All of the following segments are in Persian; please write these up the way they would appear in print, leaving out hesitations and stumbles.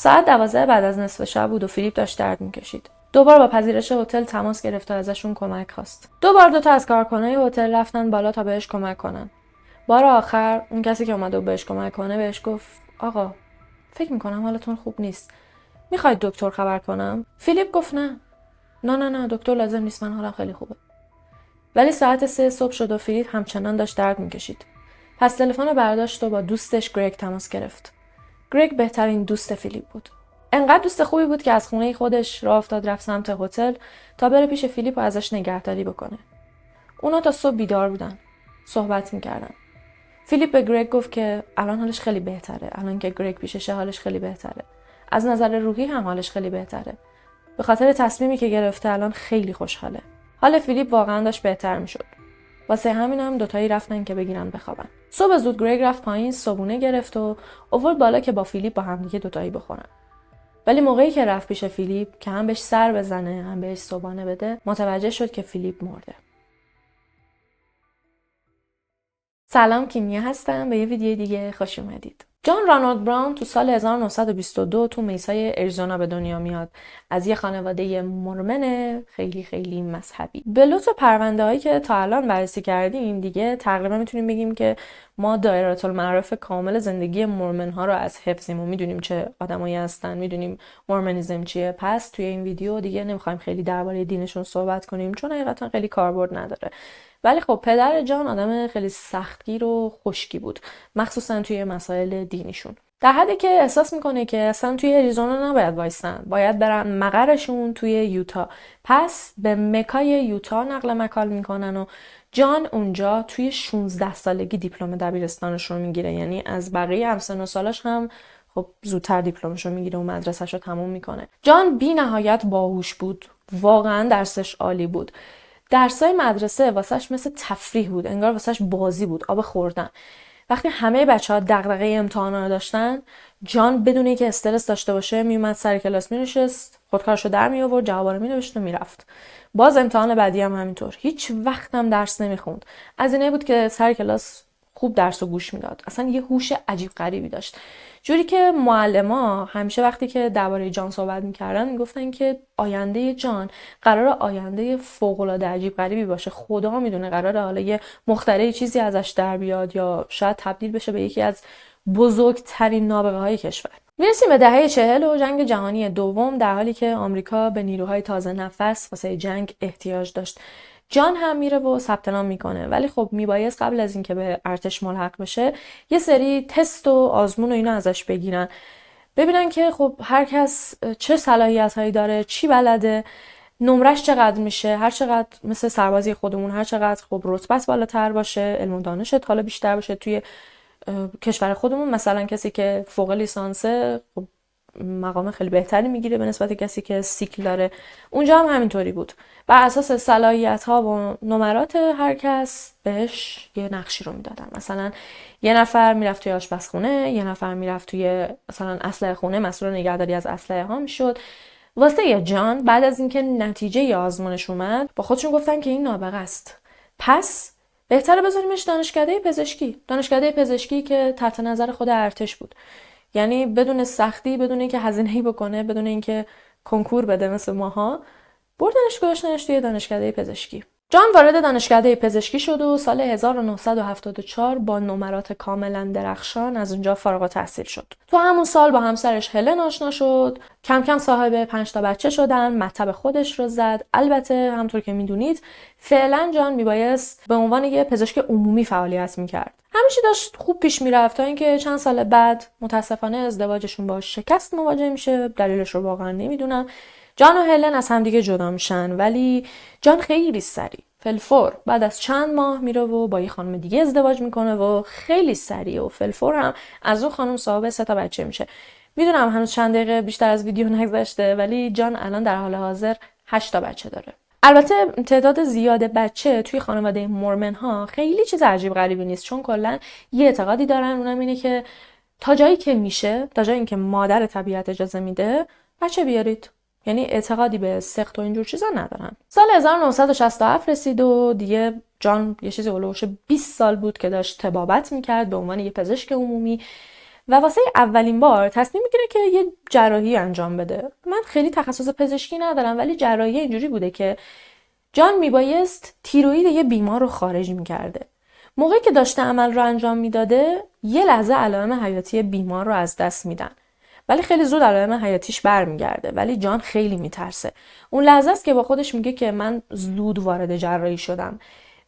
ساعت 12 بعد از نصف شب بود و فیلیپ داشت درد میکشید. دوبار با پذیرش هتل تماس گرفت و ازشون کمک خواست. دو تا از کارکنای هتل رفتن بالا تا بهش کمک کنن. بار آخر اون کسی که اومده بهش کمک کنه بهش گفت آقا فکر میکنم حالتون خوب نیست. میخواید دکتر خبر کنم؟ فیلیپ گفت نه دکتر لازم نیست، من حالم خیلی خوبه. ولی ساعت 3 صبح شد و فیلیپ همچنان داشت درد میکشید. پس تلفن رو برداشت و با دوستش گرگ تماس گرفت. گرگ بهترین دوست فیلیپ بود. انقدر دوست خوبی بود که از خونه خودش راه افتاد رفت سمت هتل تا بره پیش فیلیپ و ازش نگهداری بکنه. اونا تا صبح بیدار بودن. صحبت میکردن. فیلیپ به گرگ گفت که الان حالش خیلی بهتره. الان که گرگ پیششه حالش خیلی بهتره. از نظر روحی هم حالش خیلی بهتره. به خاطر تصمیمی که گرفته الان خیلی خوشحاله. حال فیلیپ واقعا داشت بهتر میشد. واسه همین هم دوتایی رفتن که بگیرن بخوابن. صبح زود گرگ رفت پایین، صبونه گرفت و آورد بالا که با فیلیپ با هم دیگه دوتایی بخورن. ولی موقعی که رفت پیش فیلیپ که هم بهش سر بزنه هم بهش صبحانه بده، متوجه شد که فیلیپ مرده. سلام، کیمیا هستم. به یه ویدیو دیگه خوش اومدید. جان رانالد براون تو سال 1922 تو میسای اریزونا به دنیا میاد. از یه خانواده مورمن خیلی خیلی مذهبی. به لطف پرونده‌هایی که تا الان بررسی کردیم دیگه تقریبا میتونیم بگیم که ما دایره المعارف کامل زندگی مورمن ها رو از حفظیم و میدونیم چه آدمایی هستن، میدونیم مورمنیسم چیه. پس توی این ویدیو دیگه نمیخوایم خیلی درباره دینشون صحبت کنیم چون حقیقتا خیلی کاربرد نداره. ولی خب پدر جان آدم خیلی سختگیر و خشکی بود، مخصوصا توی مسائل دینیشون. در حدی که احساس میکنه که اصلا توی اریزونا نباید وایسن، باید برن مقرشون توی یوتا. پس به مکای یوتا نقل مکان میکنن و جان اونجا توی 16 سالگی دیپلم دبیرستانش رو میگیره. یعنی از بقیه همسن و سالاش هم خب زودتر دیپلمش رو میگیره و مدرسه‌ش رو تموم میکنه. جان بی نهایت باهوش بود، واقعا درسش عالی بود. درسای مدرسه واسش مثل تفریح بود، انگار واسش بازی بود، آب خوردن. وقتی همه بچه‌ها دغدغه امتحانا رو داشتن، جان بدون اینکه استرس داشته باشه میومد سر کلاس مینشست، خودکارشو در می آورد، جوابا رو مینوشت و میرفت. باز امتحان بعدی هم همینطور. هیچ وقت هم درس نمیخوند. از اینه بود که سر کلاس خوب درس و گوش میداد. اصلا یه هوش عجیب غریبی داشت. جوری که معلما همیشه وقتی که درباره جان صحبت میکردن میگفتن که آینده جان قرار آینده فوق‌العاده عجیب غریبی باشه. خدا میدونه قراره حالا یه مخترع چیزی ازش در بیاد یا شاید تبدیل بشه به یکی از بزرگترین نابغه های کشور. میرسیم به دهه 40 و جنگ جهانی دوم، در حالی که آمریکا به نیروهای تازه نفس واسه جنگ احتیاج داشت. جان هم میره و ثبت نام میکنه، ولی خب میبایست قبل از اینکه به ارتش ملحق بشه یه سری تست و آزمون و اینا ازش بگیرن، ببینن که خب هر کس چه صلاحیتایی داره، چی بلده، نمرش چقدر میشه. هر چقدر مثل سربازی خودمون، هر چقدر خب رتبت بالاتر باشه، علم و دانشت حالا بیشتر باشه توی کشور خودمون، مثلا کسی که فوق لیسانسه خب مقام خیلی بهتری میگیره به نسبت کسی که سیکل داره. اونجا هم همینطوری بود، بر اساس صلاحیت ها و نمرات هر کس بهش یه نقشی رو میدادن. مثلا یه نفر میرفت توی آشپزخونه، یه نفر میرفت توی مثلا اسلحه خونه، مسئول نگهداری از اسلحه ها میشد. واسه جان بعد از اینکه نتیجه آزمونش اومد با خودشون گفتن که این نابغه است، پس بهتره بذاریمش دانشکده پزشکی. دانشکده پزشکی که تحت نظر خود ارتش بود، یعنی بدون سختی، بدون اینکه هزینه‌ای بکنه، بدون اینکه کنکور بده مثل ماها، بردنش گذاشتنش توی دانشکده پزشکی. جان وارد دانشکده پزشکی شد و سال 1974 با نمرات کاملا درخشان از اونجا فارغ التحصیل شد. تو همون سال با همسرش هلن آشنا شد. کم کم صاحب 5 تا بچه شدن، مطب خودش رو زد. البته همونطور که میدونید فعلا جان میبایست به عنوان یه پزشک عمومی فعالیت میکرد. همیشه داشت خوب پیش میرفت تا اینکه چند سال بعد متاسفانه ازدواجشون با شکست مواجه میشه. دلیلش رو واقعا نمیدونم. جان و هلن از همدیگه جدا میشن، ولی جان خیلی سریع فلفور بعد از چند ماه میره و با یه خانم دیگه ازدواج میکنه و خیلی سریع و فلفور هم از اون خانم صاحب 3 تا بچه میشه. میدونم هنوز چند دقیقه بیشتر از ویدیو نگذشته، ولی جان الان در حال حاضر 8 تا بچه داره. البته تعداد زیاد بچه توی خانواده مورمن ها خیلی چیز عجیب غریبی نیست، چون کلا یه اعتقادی دارن، اونم اینه که تا جایی که میشه، تا جایی که مادر طبیعت اجازه میده، بچه بیارید. یعنی اعتقادی به سقط و اینجور چیزا ندارن. سال 1967 رسید و دیگه جان یه چیزی هولوش 20 سال بود که داشت طبابت میکرد به عنوان یه پزشک عمومی و واسه اولین بار تصمیم میگیره که یه جراحی انجام بده. من خیلی تخصص پزشکی ندارم ولی جراحی اینجوری بوده که جان میبایست تیروئید یه بیمار رو خارج میکرده. موقعی که داشته عمل رو انجام میداده یه لحظه علائم حیاتی بیمار رو از دست میدن ولی خیلی زود علائم حیاتیش برمیگرده. ولی جان خیلی میترسه. اون لحظه است که با خودش میگه که من زود وارد جراحی شدم،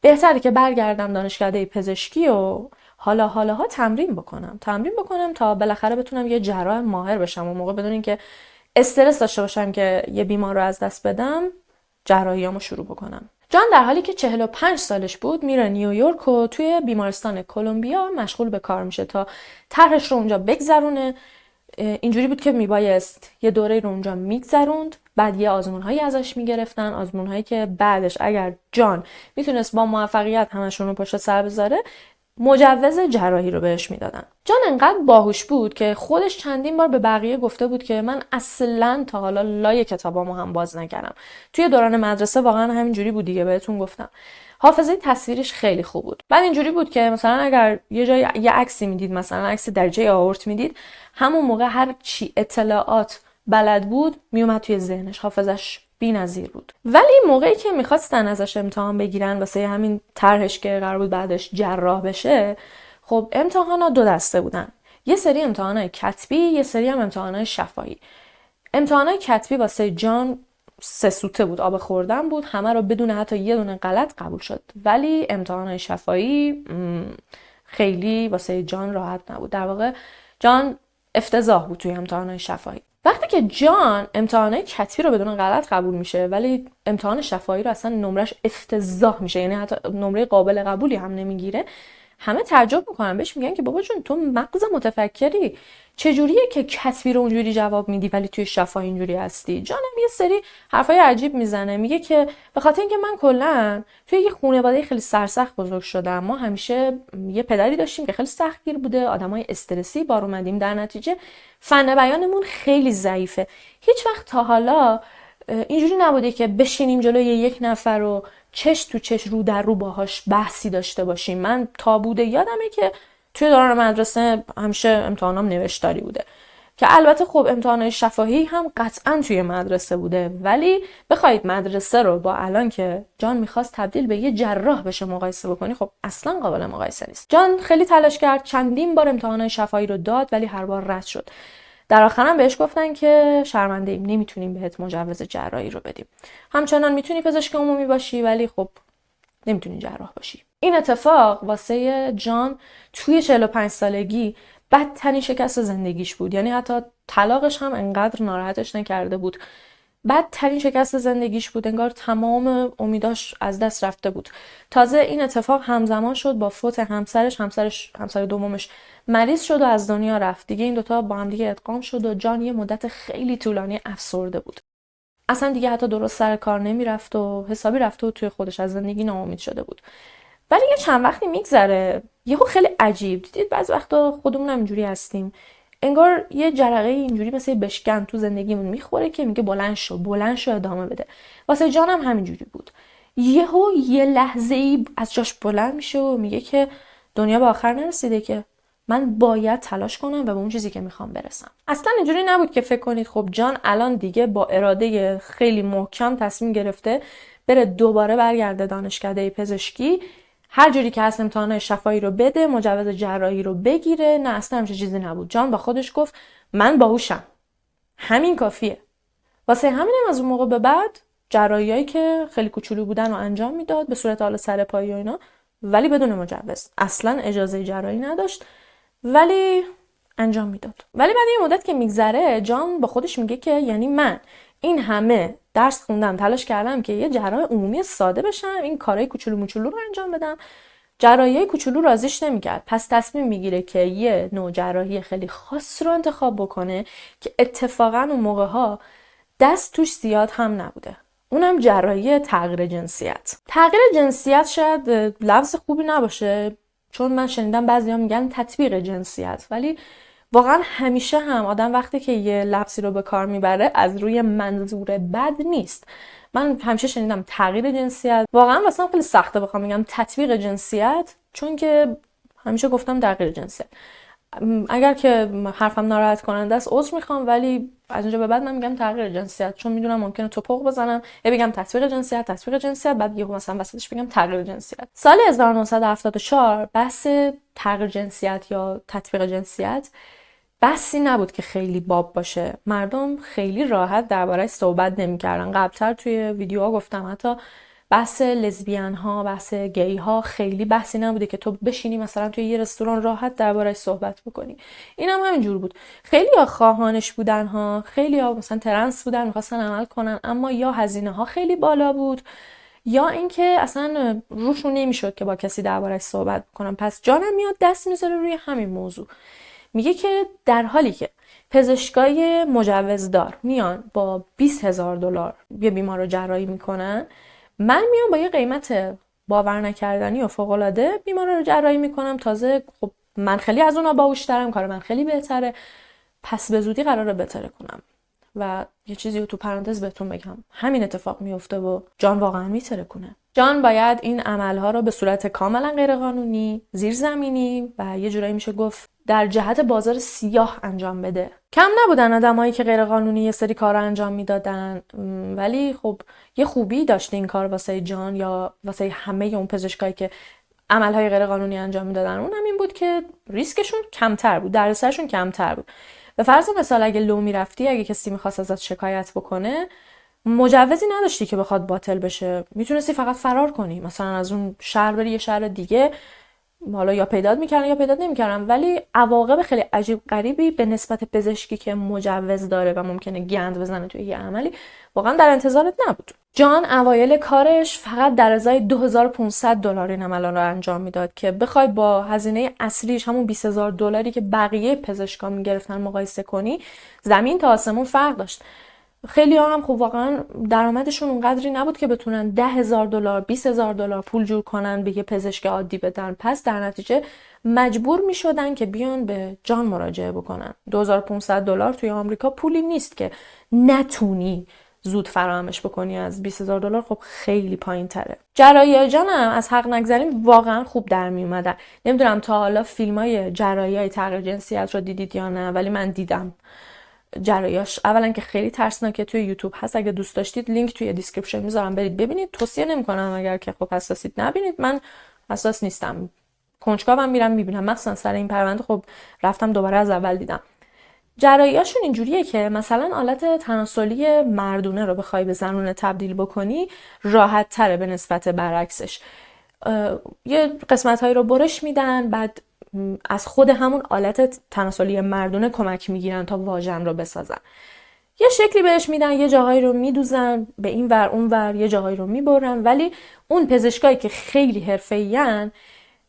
بهتره که برگردم دانشکده پزشکی و حالا تمرین بکنم تا بالاخره بتونم یه جراح ماهر بشم و موقع بدون اینکه استرس داشته باشم که یه بیمار رو از دست بدم جراحیامو شروع بکنم. جان در حالی که 45 سالش بود میره نیویورک و توی بیمارستان کلمبیا مشغول به کار میشه تا طرحش رو اونجا بگذرونه. اینجوری بود که میبایست یه دوره رو اونجا میگذروند، بعد یه آزمونهایی ازش میگرفتن، آزمونهایی که بعدش اگر جان میتونست با موفقیت همشون رو پشت سر بذاره مجوز جراحی رو بهش میدادن. جان انقدر باهوش بود که خودش چندین بار به بقیه گفته بود که من اصلاً تا حالا لای کتابامو هم باز نکردم. توی دوران مدرسه واقعا همینجوری بود دیگه، بهتون گفتم. حافظه تصویرش خیلی خوب بود. بعد اینجوری بود که مثلا اگر یه جای یه عکسی میدید، مثلا عکس درجه آورت میدید، همون موقع هر چی اطلاعات بلد بود میومد توی ذهنش. حافظش بی‌نظیر بود. ولی موقعی که میخواستن ازش امتحان بگیرن واسه همین طرحش که قرار بود بعدش جراح بشه، خب امتحانا دو دسته بودن. یه سری امتحانای کتبی، یه سری هم امتحانای شفاهی. امتحانای کتبی واسه جان 3 سوته بود، آب خوردن بود، همه رو بدون حتی یه دونه غلط قبول شد. ولی امتحانای شفاهی خیلی واسه جان راحت نبود. در واقع جان افتضاح بود توی امتحانای شفاهی. وقتی که جان امتحانای کتبی رو بدون غلط قبول میشه ولی امتحان شفاهی رو اصلا نمرش افتضاح میشه، یعنی حتی نمره قابل قبولی هم نمیگیره، همه تعجب میکنن، بهش میگن که بابا جون تو مغز متفکری، چجوریه که کتبی رو اونجوری جواب میدی ولی توی شفاهی اینجوری هستی؟ جانم یه سری حرفای عجیب میزنه، میگه که به خاطر اینکه من کلا توی یه خانواده خیلی سرسخت بزرگ شدم، ما همیشه یه پدری داشتیم که خیلی سختگیر بوده، آدمای استرسی بار اومدیم، در نتیجه فن بیانمون خیلی ضعیفه. هیچ وقت تا حالا اینجوری نبوده که بشینیم جلوی یک نفر و چش تو چش رو در رو باهاش بحثی داشته باشیم. من تا بوده یادمه که توی دوران مدرسه همیشه امتحانام نوشتاری بوده که البته خب امتحانات شفاهی هم قطعا توی مدرسه بوده، ولی بخواید مدرسه رو با الان که جان میخواست تبدیل به یه جراح بشه مقایسه بکنی، خب اصلا قابل مقایسه نیست. جان خیلی تلاش کرد، چندین بار امتحانات شفاهی رو داد ولی هر بار رد شد. در آخر هم بهش گفتن که شرمنده ایم، نمیتونیم بهت مجوز جراحی رو بدیم. همچنان میتونی پزشک عمومی باشی ولی خب نمیتونی جراح باشی. این اتفاق واسه جان توی 45 سالگی بدترین شکست زندگیش بود. یعنی حتی طلاقش هم انقدر ناراحتش نکرده بود. بدترین شکست زندگیش بود، انگار تمام امیداش از دست رفته بود. تازه این اتفاق همزمان شد با فوت همسر دومش مریض شد و از دنیا رفت. دیگه این دوتا با هم دیگه ادغام شد و جان یه مدت خیلی طولانی افسرده بود. اصلا دیگه حتی درست سر کار نمیرفت و حسابی رفته و توی خودش از زندگی ناامید شده بود. ولی یه چند وقتی میگذره یهو خیلی عجیب، دیدید بعضی وقتا خودمون هم اینجوری هستیم، انگار یه جرقه اینجوری مثل بشکن تو زندگیمون میخوره که میگه بلند شو ادامه بده. واسه جانم همینجوری بود. یهو یه لحظه ای از جاش بلند میشه و میگه که دنیا به آخر نرسیده، که من باید تلاش کنم و به اون چیزی که میخوام برسم. اصلا اینجوری نبود که فکر کنید خب جان الان دیگه با اراده خیلی محکم تصمیم گرفته بره دوباره برگرده دانشکده پزشکی، هر جوری که هست امتحان شفاهی رو بده، مجوز جراحی رو بگیره. نه اصلا همچین چیزی نبود. جان با خودش گفت من باهوشم، همین کافیه. واسه همینم از اون موقع به بعد جراحیایی که خیلی کوچولو بودن رو انجام میداد به صورت حالا سرپایی و اینا، ولی بدون مجوز. اصلا اجازه جراحی نداشت ولی انجام میداد. ولی بعد یه مدت که میگذره جان با خودش میگه که یعنی من این همه درس خوندم، تلاش کردم که یه جراح عمومی ساده بشم، این کارهای کوچولو موچولو رو انجام بدم، جراحی کوچولو راضیش نمیکرد. پس تصمیم میگیره که یه نوع جراحی خیلی خاص رو انتخاب بکنه که اتفاقا اون موقع ها دست توش زیاد هم نبوده. اونم جراحی تغییر جنسیت. تغییر جنسیت شاید لفظ خوبی نباشه، چون من شنیدم بعضیا میگن تطبیق جنسیت، ولی واقعا همیشه هم آدم وقتی که یه لفظی رو به کار میبره از روی منظور بد نیست. من همیشه شنیدم تغییر جنسیت، واقعا واسه خیلی سخته بخوام بگم تطبیق جنسیت، چون که همیشه گفتم تغییر جنسیت. اگر که حرفم ناراحت کننده است عذر میخوام، ولی از اینجا به بعد من میگم تغییر جنسیت، چون میدونم ممکنه توپق بزنم یا بگم تطبیق جنسیت بعد یهو مثلا وسطش بگم تغییر جنسیت. سال 1974 بحث تغییر جنسیت یا تطبیق جنسیت بحثی نبود که خیلی باب باشه. مردم خیلی راحت درباره‌اش صحبت نمی‌کردن. قبلتر توی ویدیوها گفتم حتی بحث لزبیان ها، بحث گی ها خیلی بحثی نبوده که تو بشینی مثلا توی یه رستوران راحت درباره‌اش صحبت بکنی. این هم همینجور بود. خیلی ها خواهانش بودن ها، خیلی ها مثلا ترنس بودن می‌خواستن عمل کنن، اما یا هزینه ها خیلی بالا بود یا اینکه اصلا روشون نمیشد که با کسی درباره‌اش صحبت بکنن. پس جانم میاد دست میذاره روی همین موضوع، میگه که در حالی که پزشکای مجوزدار میان با $20,000 یه بیمار رو جراحی میکنن، من میام با یه قیمت باور نکردنی و فوق‌العاده بیمار رو جراحی میکنم. تازه خب من خیلی از اونا باهوش‌ترم، کار من خیلی بهتره، پس به زودی قراره بهتره کنم. و یه چیزی رو تو پرانتز بهتون بگم، همین اتفاق میفته و جان واقعا میتره کنه. جان باید این عملها رو به صورت کاملا غیرقانونی، زیرزمینی و یه جورایی میشه گفت در جهت بازار سیاه انجام بده. کم نبودن آدمایی که غیرقانونی یه سری کارا انجام میدادن، ولی خب یه خوبی داشت این کار واسه جان یا واسه همه اون پزشکایی که عملهای غیرقانونی انجام میدادن. اونم این بود که ریسکشون کمتر بود، دردسرشون کمتر بود. به فرض مثال اگه لو میرفتی، اگه کسی میخواست ازت شکایت بکنه، مجوزی نداشتی که بخواد باطل بشه، میتونستی فقط فرار کنی، مثلا از اون شهر بری یه شهر دیگه، حالا یا پیدات میکردن یا پیدات نمیکردن. ولی عواقب خیلی عجیب غریبی به نسبت پزشکی که مجوز داره و ممکنه گند بزنه توی یه عملی واقعا در انتظارت نبود. جان اوایل کارش فقط در ازای $2,500 این عمل رو انجام میداد که بخوای با هزینه اصلیش همون $20,000 که بقیه پزشکا میگرفتن مقایسه کنی، زمین تا آسمون فرق داشت. خیلی هم خب واقعا درآمدشون اونقدری نبود که بتونن $10,000 $20,000 پول جور کنن به یه پزشک عادی بدن. پس در نتیجه مجبور می شدن که بیان به جان مراجعه بکنن. $2,500 توی آمریکا پولی نیست که نتونی زود فراهمش بکنی. از $20,000 خب خیلی پایین تره. جراحی جان هم از حق نگذریم واقعا خوب در می اومدن. نمیدونم تا حالا فیلم های جراحی های تغییر جنسیت رو دیدید یا نه، ولی من دیدم. جراحیاش اولا که خیلی ترسناکه، توی یوتیوب هست، اگه دوست داشتید لینک توی دیسکریپشن میذارم برید ببینید. توصیه نمیکنم اگر که خب حساسید نبینید، من حساس نیستم، کنجکاوم میرم میبینم، مخصوصا سر این پرونده خب رفتم دوباره از اول دیدم. جراحیاشون اینجوریه که مثلا آلت تناسلی مردونه رو بخوای به زنونه تبدیل بکنی راحت تره به نسبت برعکسش. یه قسمت هایی رو برش میدن، بعد از خود همون آلت تناسلی مردونه کمک میگیرن تا واژن رو بسازن. یه شکلی بهش میدن، یه جاهایی رو میدوزن به این ور اون ور، یه جاهایی رو میبرن. ولی اون پزشکایی که خیلی حرفه‌این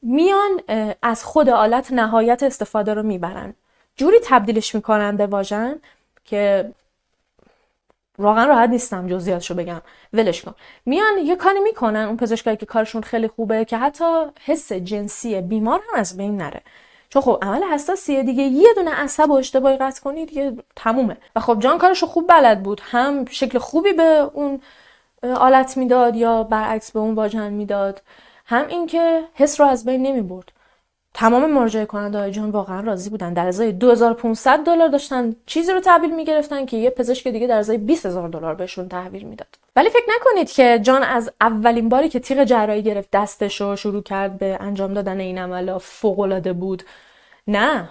میان از خود آلت نهایت استفاده رو میبرن، جوری تبدیلش میکنن به واژن که واقعا راحت نیستم جزئیاتشو بگم، ولش کن. میان یه کاری میکنن اون پزشکایی که کارشون خیلی خوبه که حتی حس جنسی بیمار هم از بین نره، چون خب عمل حساسیه دیگه، یه دونه عصب و اشتباهی قطع کنی دیگه تمومه. و خب جان کارشو خوب بلد بود، هم شکل خوبی به اون آلت میداد یا برعکس به اون واژن میداد، هم اینکه حس رو از بین نمیبرد. تمام مراجعه کننده های جان واقعا راضی بودن. در ازای $2,500 داشتن چیزی رو تحویل میگرفتن که یه پزشک دیگه در ازای $20,000 بهشون تحویل میداد. ولی فکر نکنید که جان از اولین باری که تیغ جراحی گرفت دستش رو شروع کرد به انجام دادن این عمل فوق‌العاده بود. نه،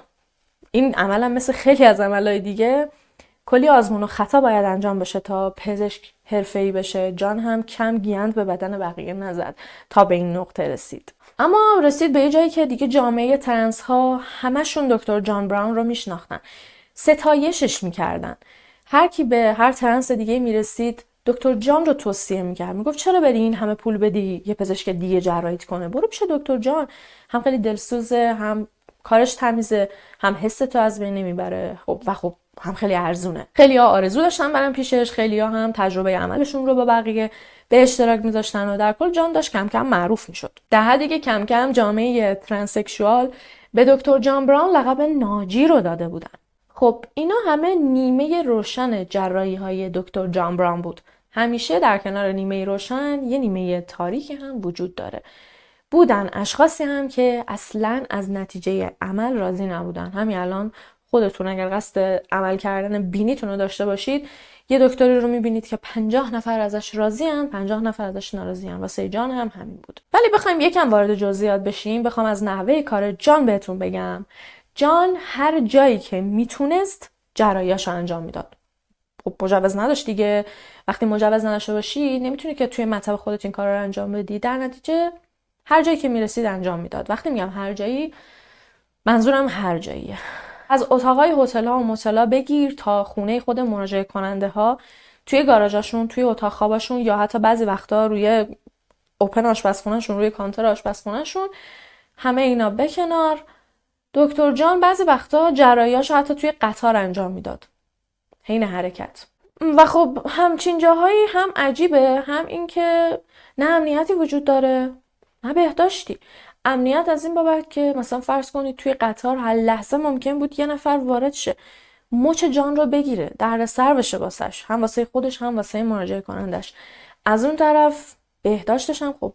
این عمل هم مثل خیلی از عملهای دیگه کلی آزمون و خطا باید انجام بشه تا پزشک حرفه‌ای بشه. جان هم کم گیند به بدن بقیه نزد تا به این نقطه رسید. اما رسید به یه جایی که دیگه جامعه ترنس ها همشون دکتر جان براون رو میشناختن، ستایشش میکردن. هر کی به هر ترنس دیگه میرسید دکتر جان رو توصیه میکرد، میگفت چرا بری این همه پول بدی یه پزشک دیگه جراحیت کنه، برو پیش دکتر جان، هم خیلی دلسوزه، هم کارش تمیزه، هم حس تو از بین نمیبره، خب هم خیلی ارزونه. خیلی‌ها آرزو داشتن برن پیشش، خیلی‌ها هم تجربه عملشون رو با بقیه به اشتراک میذاشتن و در کل جان داشت کم کم معروف میشد. در حدی که کم کم جامعه ترانسکشوال به دکتر جان براون لقب ناجی رو داده بودن. خب اینا همه نیمه روشن جراحی‌های دکتر جان براون بود. همیشه در کنار نیمه روشن یه نیمه تاریک هم وجود داره. بودن اشخاصی هم که اصلاً از نتیجه عمل راضی نبودن. همین الان خودتون اگر قصد عمل کردن بینیتون رو داشته باشید، یه دکتری رو میبینید که 50 نفر ازش راضی‌ان، 50 نفر ازش ناراضی‌ان. واسه جان هم همین بود. ولی بخوایم یکم وارد جزئیات بشیم، بخوام از نحوه کار جان بهتون بگم، جان هر جایی که میتونست جراحیاشو انجام میداد. خب مجوز نداشت دیگه. وقتی مجوز نداشته باشی نمیتونی که توی مطب خودت این کارا رو انجام بدی. در نتیجه هر جایی که میرسید انجام میداد. وقتی میگم هر جایی، منظورم هر جاییه. از اتاقای هتل‌ها و موتل‌ها بگیر تا خونه خود مراجعه کننده ها، توی گاراژاشون، توی اتاق خواباشون، یا حتی بعضی وقتا روی اوپن آشپزخونه‌شون، روی کانتر آشپزخونه‌شون، همه اینا به کنار، دکتر جان بعضی وقتا جراحیاشو حتی توی قطار انجام میداد، حین حرکت. و خب همچین جاهایی هم عجیبه، هم این که نه امنیتی وجود داره نه بهداشتی. امنیت از این بابت که مثلا فرض کنید توی قطار هر لحظه ممکن بود یه نفر وارد شه، مچ جان رو بگیره، دردسر بشه واسش، هم واسه خودش هم واسه مراجعه کنندش. از اون طرف بهداشتش هم خب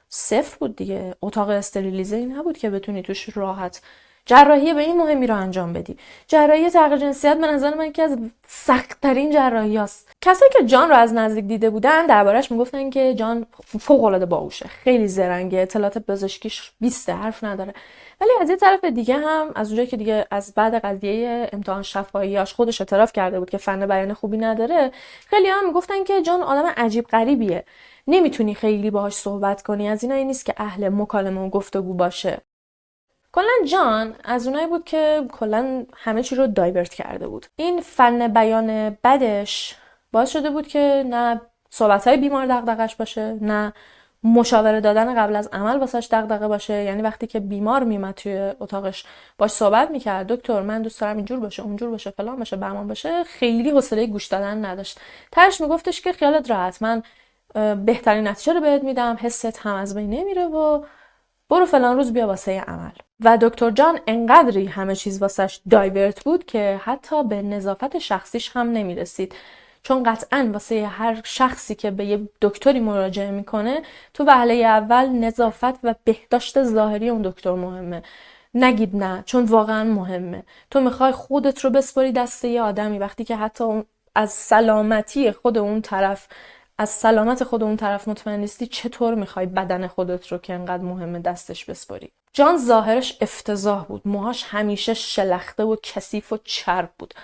صفر بود دیگه. اتاق استریلیزه ای نبود که بتونی توش راحت جراحی به این مهمی رو انجام بدی. جراحی تغییر جنسیت به نظر من یکی از سخت‌ترین جراحی‌هاست. کسایی که جان رو از نزدیک دیده بودن دربارش میگفتن که جان فوق‌العاده باهوشه، خیلی زرنگه، اطلاعات پزشکیش 20 حرف نداره. ولی از یه طرف دیگه هم از اونجایی که دیگه از بعد قضیه امتحان شفاهیاش خودش اعتراف کرده بود که فن بیان خوبی نداره، خیلی هم میگفتن که جان آدم عجیب غریبیه، نمیتونی خیلی باهاش صحبت کنی، از اینایی نیست که اهل مکالمه و گفتگو باشه. کلا جان از اونایی بود که کلا همه چی رو دایورت کرده بود. این فن بیان بدش باعث شده بود که نه صحبت‌های بیمار دغدغش باشه، نه مشاوره دادن قبل از عمل واسش دغدغه باشه. یعنی وقتی که بیمار میومد توی اتاقش باش صحبت میکرد، دکتر من دوست دارم اینجور باشه، اونجور باشه، فلان باشه، بهمان باشه، خیلی حوصله گوش دادن نداشت. تهش میگفتش که خیالت راحت، من بهترین نتیجه رو بهت میدم، حست هم از بین نمیره و برو فلان روز بیا واسه عمل. و دکتر جان انقدری همه چیز واسش دایورت بود که حتی به نظافت شخصیش هم نمیرسید. چون قطعاً واسه هر شخصی که به یه دکتری مراجعه میکنه تو وهله اول نظافت و بهداشت ظاهری اون دکتر مهمه. نگید نه، چون واقعا مهمه. تو میخوای خودت رو بسپاری دست یه آدمی وقتی که حتی از سلامتی خود اون طرف، از سلامت خود اون طرف مطمئن نیستی، چطور میخوای بدن خودت رو که انقدر مهمه دستش بسپاری؟ جان ظاهرش افتضاح بود. موهاش همیشه شلخته و کثیف و چرب بود.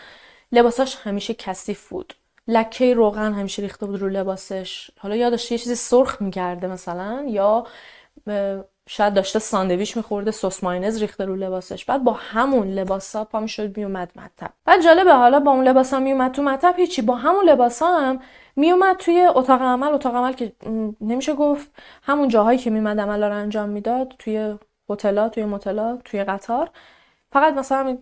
لباساش همیشه کثیف بود. لکه روغن همیشه ریخته بود رو لباسش. حالا یا داشته یه چیزی سرخ میکرده مثلا، یا شاید داشته ساندویچ میخورده سس مایونز ریخته رو لباسش. بعد با همون لباسا پا میشد میومد مطب. بعد جالبه، حالا با اون لباسا میومد تو مطب هیچی، با همون لباسا هم میومد توی اتاق عمل. اتاق عمل که نمیشه گفت همون جاهایی که میومد عملا رو انجام میداد، توی هتل‌ها، توی موتل‌ها، توی قطار، فقط مثلا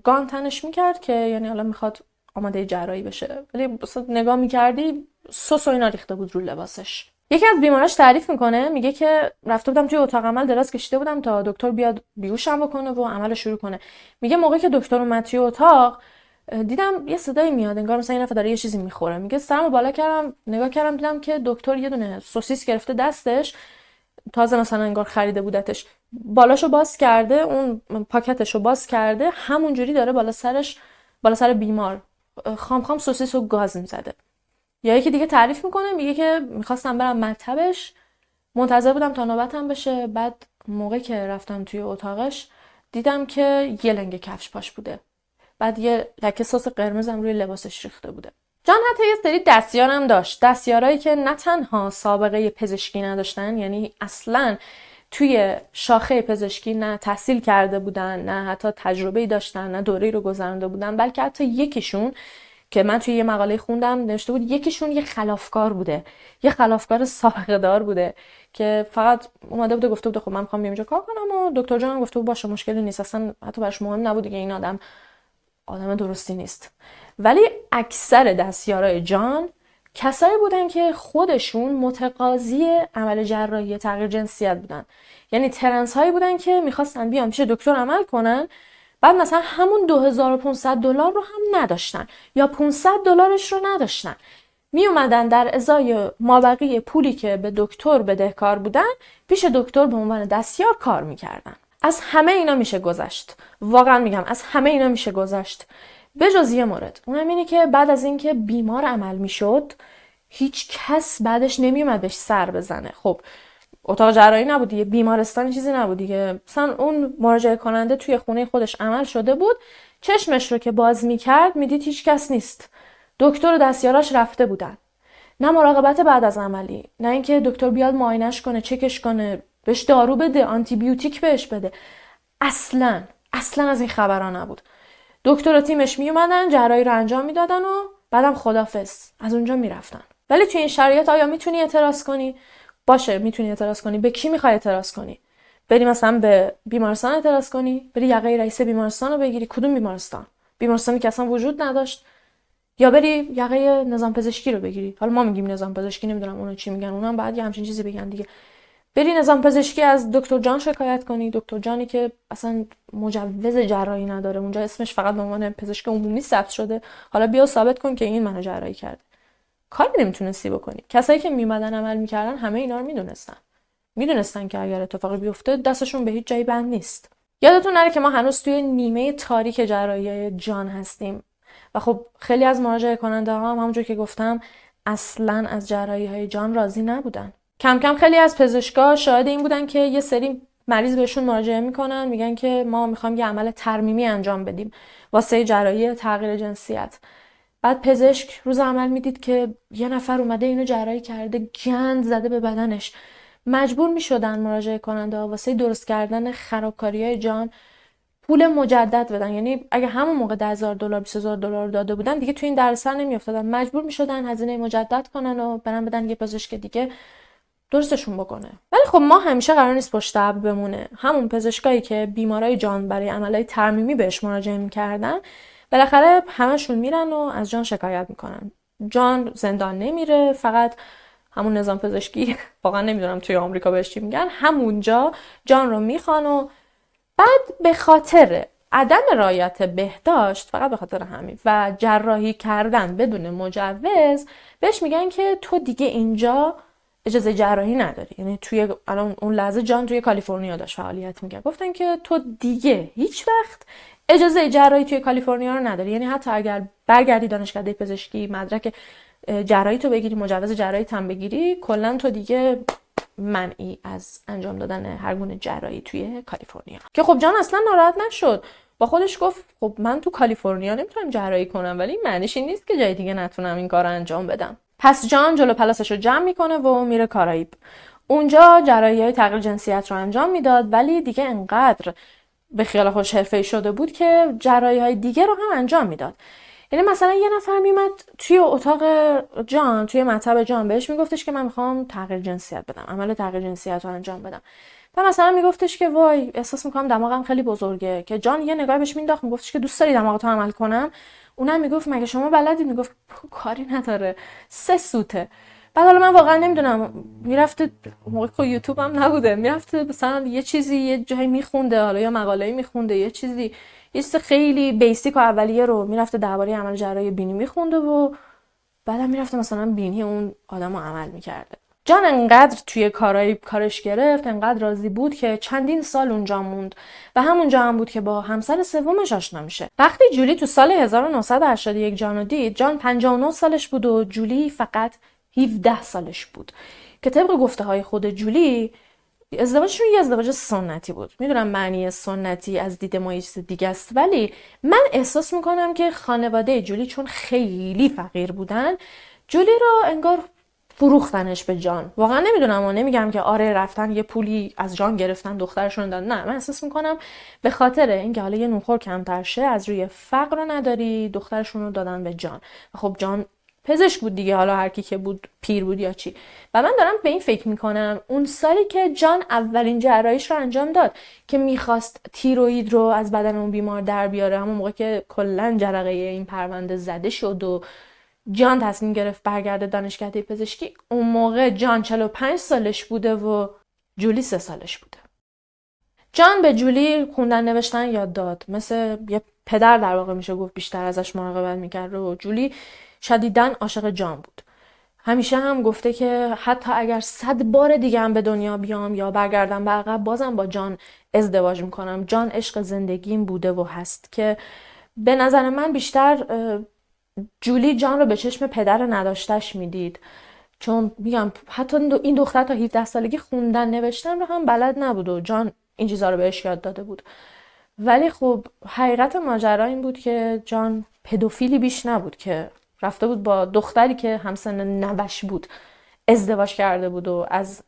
گان تنش میکرد که یعنی حالا میخواد آماده جراحی بشه، ولی نگاه میکردی سس و اینا ریخته بود رو لباسش. یکی از بیماراش تعریف میکنه، میگه که رفته بودم توی اتاق عمل دراز کشیده بودم تا دکتر بیاد بیهوشم بکنه و عمل شروع کنه. میگه موقعی که دکتر اومد توی اتاق دیدم یه صدایی میاد، انگار مثلا یه نفر داره یه چیزی میخوره. میگه سرمو بالا کردم نگاه کردم دیدم که دکتر یه دونه سوسیس گرفته دستش، تازه مثلا انگار خریده بودتش، بالاشو باز کرده، اون پاکتشو باز کرده، همونجوری داره بالا سر بیمار خام خام سوسیس و گاز میزده. یا یکی دیگه تعریف میکنه، میگه که میخواستم برم مطبش، منتظر بودم تا نوبتم بشه، بعد موقعی که رفتم توی اتاقش دیدم که یه لنگه کفش پاش بوده، بعد یه لکه سس قرمزم روی لباسش ریخته بوده. جان حتی یه سری دستیار هم داشت، دستیارایی که نه تنها سابقه پزشکی نداشتن، یعنی اصلاً توی شاخه پزشکی نه تحصیل کرده بودن، نه حتی تجربه‌ای داشتن، نه دوره‌ای رو گذرانده بودن، بلکه حتی یکیشون که من توی یه مقاله خوندم نوشته بود یکیشون یه خلافکار بوده، یه خلافکار سابقه دار بوده که فقط اومده بوده گفته بوده خب من می‌خوام بیام اینجا کار کنم و دکتر جان گفته بود باشه مشکلی نیست، اصلا حتی براش مهم نبود که این آدم درستی نیست. ولی اکثر دستیارای جان کسایی بودن که خودشون متقاضی عمل جراحی تغییر جنسیت بودن. یعنی ترنس هایی بودن که میخواستن بیان پیش دکتر عمل کنن، بعد مثلا همون $2500 رو هم نداشتن یا $500 رو نداشتن، می اومدن در ازای مابقی پولی که به دکتر بدهکار بودن پیش دکتر به عنوان دستیار کار میکردن. از همه اینا میشه گذشت. واقعا میگم از همه اینا میشه گذشت. به جز یه مورد، اونم اینه که بعد از اینکه بیمار عمل میشد هیچ کس بعدش نمیومد بهش سر بزنه. خب اتاق جراحی نبود دیگه، بیمارستان چیزی نبود دیگه. مثلا اون مراجعه کننده توی خونه خودش عمل شده بود، چشمش رو که باز میکرد میدید هیچ کس نیست. دکتر و دستیاراش رفته بودن. نه مراقبت بعد از عملی، نه اینکه دکتر بیاد معاینش کنه، چکش کنه، بهش دارو بده، آنتی بیوتیک بهش بده. اصلا از این خبرها نبود. دکتر و تیمش می اومدن جراحی رو انجام میدادن و بعدم خدافظ از اونجا میرفتن. ولی توی این شرایط آیا میتونی اعتراض کنی؟ باشه میتونی اعتراض کنی. به کی میخوای اعتراض کنی؟ بری مثلا به بیمارستان اعتراض کنی؟ بری یقه رئیس بیمارستان رو بگیری؟ کدوم بیمارستان؟ بیمارستانی که اصلا وجود نداشت؟ یا بری یقه نظام پزشکی رو بگیری؟ حالا ما میگیم نظام پزشکی، نمیدونم اونا چی میگن، اونم بعد یه همچین چیزی بگن دیگه. بری نظام پزشکی از دکتر جان شکایت کنی، دکتر جانی که اصلا مجوز جراحی نداره، اونجا اسمش فقط به عنوان پزشک عمومی ثبت شده. حالا بیا ثابت کن که این منو جراحی کرده. کاری نمیتونستی بکنی. کسایی که میمدن عمل میکردن همه اینا رو میدونستن که اگر اتفاقی بیفته دستشون به هیچ جایی بند نیست. یادتون نره که ما هنوز توی نیمه تاریک جراحی جان هستیم و خب خیلی از مراجعه کننده ها هم همونجور که گفتم اصلا از جراحی های جان راضی نبودن. کم کم خیلی از پزشکا شاهد این بودن که یه سری مریض بهشون مراجعه میکنن، میگن که ما میخوایم یه عمل ترمیمی انجام بدیم واسه جراحی تغییر جنسیت. بعد پزشک روز عمل میدید که یه نفر اومده اینو جراحی کرده، گند زده به بدنش. مجبور میشدن مراجعه کننده ها واسه درست کردن خرابکاری‌های جان پول مجدد بدن. یعنی اگه همون موقع $10,000 $20,000 داده بودن دیگه تو این دردسر نمیافتادن، مجبور میشدن هزینه مجدد کنن و برن بدن یه پزشک دیگه درستشون بکنه. ولی خب ما همیشه قرار نیست پشت ابر بمونه. همون پزشکایی که بیمارای جان برای عملای ترمیمی بهش مراجعه میکردن بالاخره همشون میرن و از جان شکایت میکنن. جان زندان نمیره، فقط همون نظام پزشکی واقعا نمیدونم توی آمریکا بهش چی میگن، همونجا جان رو میخوان و بعد به خاطر عدم رعایت بهداشت، فقط به خاطر همین و جراحی کردن بدون مجوز بهش میگن که تو دیگه اینجا اجازه جراحی نداری. یعنی توی الان اون لحظه جان توی کالیفرنیا داشت فعالیت میکرد، گفتن که تو دیگه هیچ وقت اجازه جراحی توی کالیفرنیا رو نداری. یعنی حتی اگر برگردی دانشکده پزشکی مدرک جراحی تو بگیری، مجوز جراحی تام بگیری، کلا تو دیگه منعی از انجام دادن هر گونه جراحی توی کالیفرنیا. که خب جان اصلا ناراحت نشد، با خودش گفت خب من تو کالیفرنیا نمیتونم جراحی کنم، ولی معنیش این نیست که جای دیگه نتونم این کارو انجام بدم. پس جان جلو پلاسش رو جمع میکنه و میره کارائیب. اونجا جراحی‌های تغییر جنسیت رو انجام میداد، ولی دیگه انقدر به خیال خودش حرفه‌ای شده بود که جراحی‌های دیگه رو هم انجام میداد. یعنی مثلا یه نفر میمد توی اتاق جان، توی مطب جان، بهش میگفتش که من میخوام تغییر جنسیت بدم، عمل تغییر جنسیت رو انجام بدم. و مثلا میگفتش که وای احساس میکنم دماغم خیلی بزرگه. که جان یه نگاه بهش مینداخت، میگفتش که دوست داری دماغتو عمل کنم؟ اونم میگفت مگه شما بلدید؟ میگفت کاری نداره، 3 سوته. بعد حالا من واقعا نمیدونم، میرفته موقع که یوتیوب هم نبوده، میرفته مثلا یه چیزی یه جایی میخونده، حالا یا مقاله‌ای میخونده، یه چیز خیلی بیسیک و اولیه رو میرفته درباره عمل جراحی بینی میخونده و بعدم میرفته مثلا بینی اون آدمو عمل میکرده. جان انقدر توی کارش گرفت، انقدر راضی بود که چندین سال اونجا موند و همونجا هم بود که با همسر سومش آشنا میشه. وقتی جولی تو سال 1981 جانو دید، جان 59 سالش بود و جولی فقط 17 سالش بود. که طبق گفته های خود جولی ازدواجشون یه ازدواج سنتی بود. میدونم معنی سنتی از دید ما یه چیز دیگه است، ولی من احساس میکنم که خانواده جولی چون خیلی فقیر بودن، جولی رو انگار فروختنش به جان. واقعا نمیدونم و نمیگم که آره رفتن یه پولی از جان گرفتن دخترشون دادن، نه، من احساس میکنم به خاطر اینکه حالا یه نونخور کمتر شه، از روی فقر رو نداری، دخترشون رو دادن به جان. خب جان پزشک بود دیگه، حالا هر کی که بود، پیر بود یا چی. و من دارم به این فکر میکنم اون سالی که جان اولین جراحیش رو انجام داد که میخواست تیروئید رو از بدن اون بیمار در بیاره، همون موقع که کلا جرقه این پرونده زده شد و جان تصمیم گرفت برگرده دانشکده پزشکی، اون موقع جان 45 سالش بوده و جولی 3 سالش بوده. جان به جولی خوندن نوشتن یاد داد، مثل یه پدر در واقع میشه گفت، بیشتر ازش مراقبت میکرد و جولی شدیداً عاشق جان بود. همیشه هم گفته که حتی اگر 100 بار دیگه هم به دنیا بیام یا برگردم به عقب، بازم با جان ازدواج میکنم. جان عشق زندگیم بوده و هست، که به نظر من بیشتر جولی جان رو به چشم پدر نداشتش میدید، چون میگم حتی این دختر تا 17 سالگی خوندن نوشتن رو هم بلد نبود و جان این چیزا رو بهش یاد داده بود. ولی خب حقیقت ماجرا این بود که جان پدوفیلی بیش نبود که رفته بود با دختری که همسن نوش بود ازدواج کرده بود و از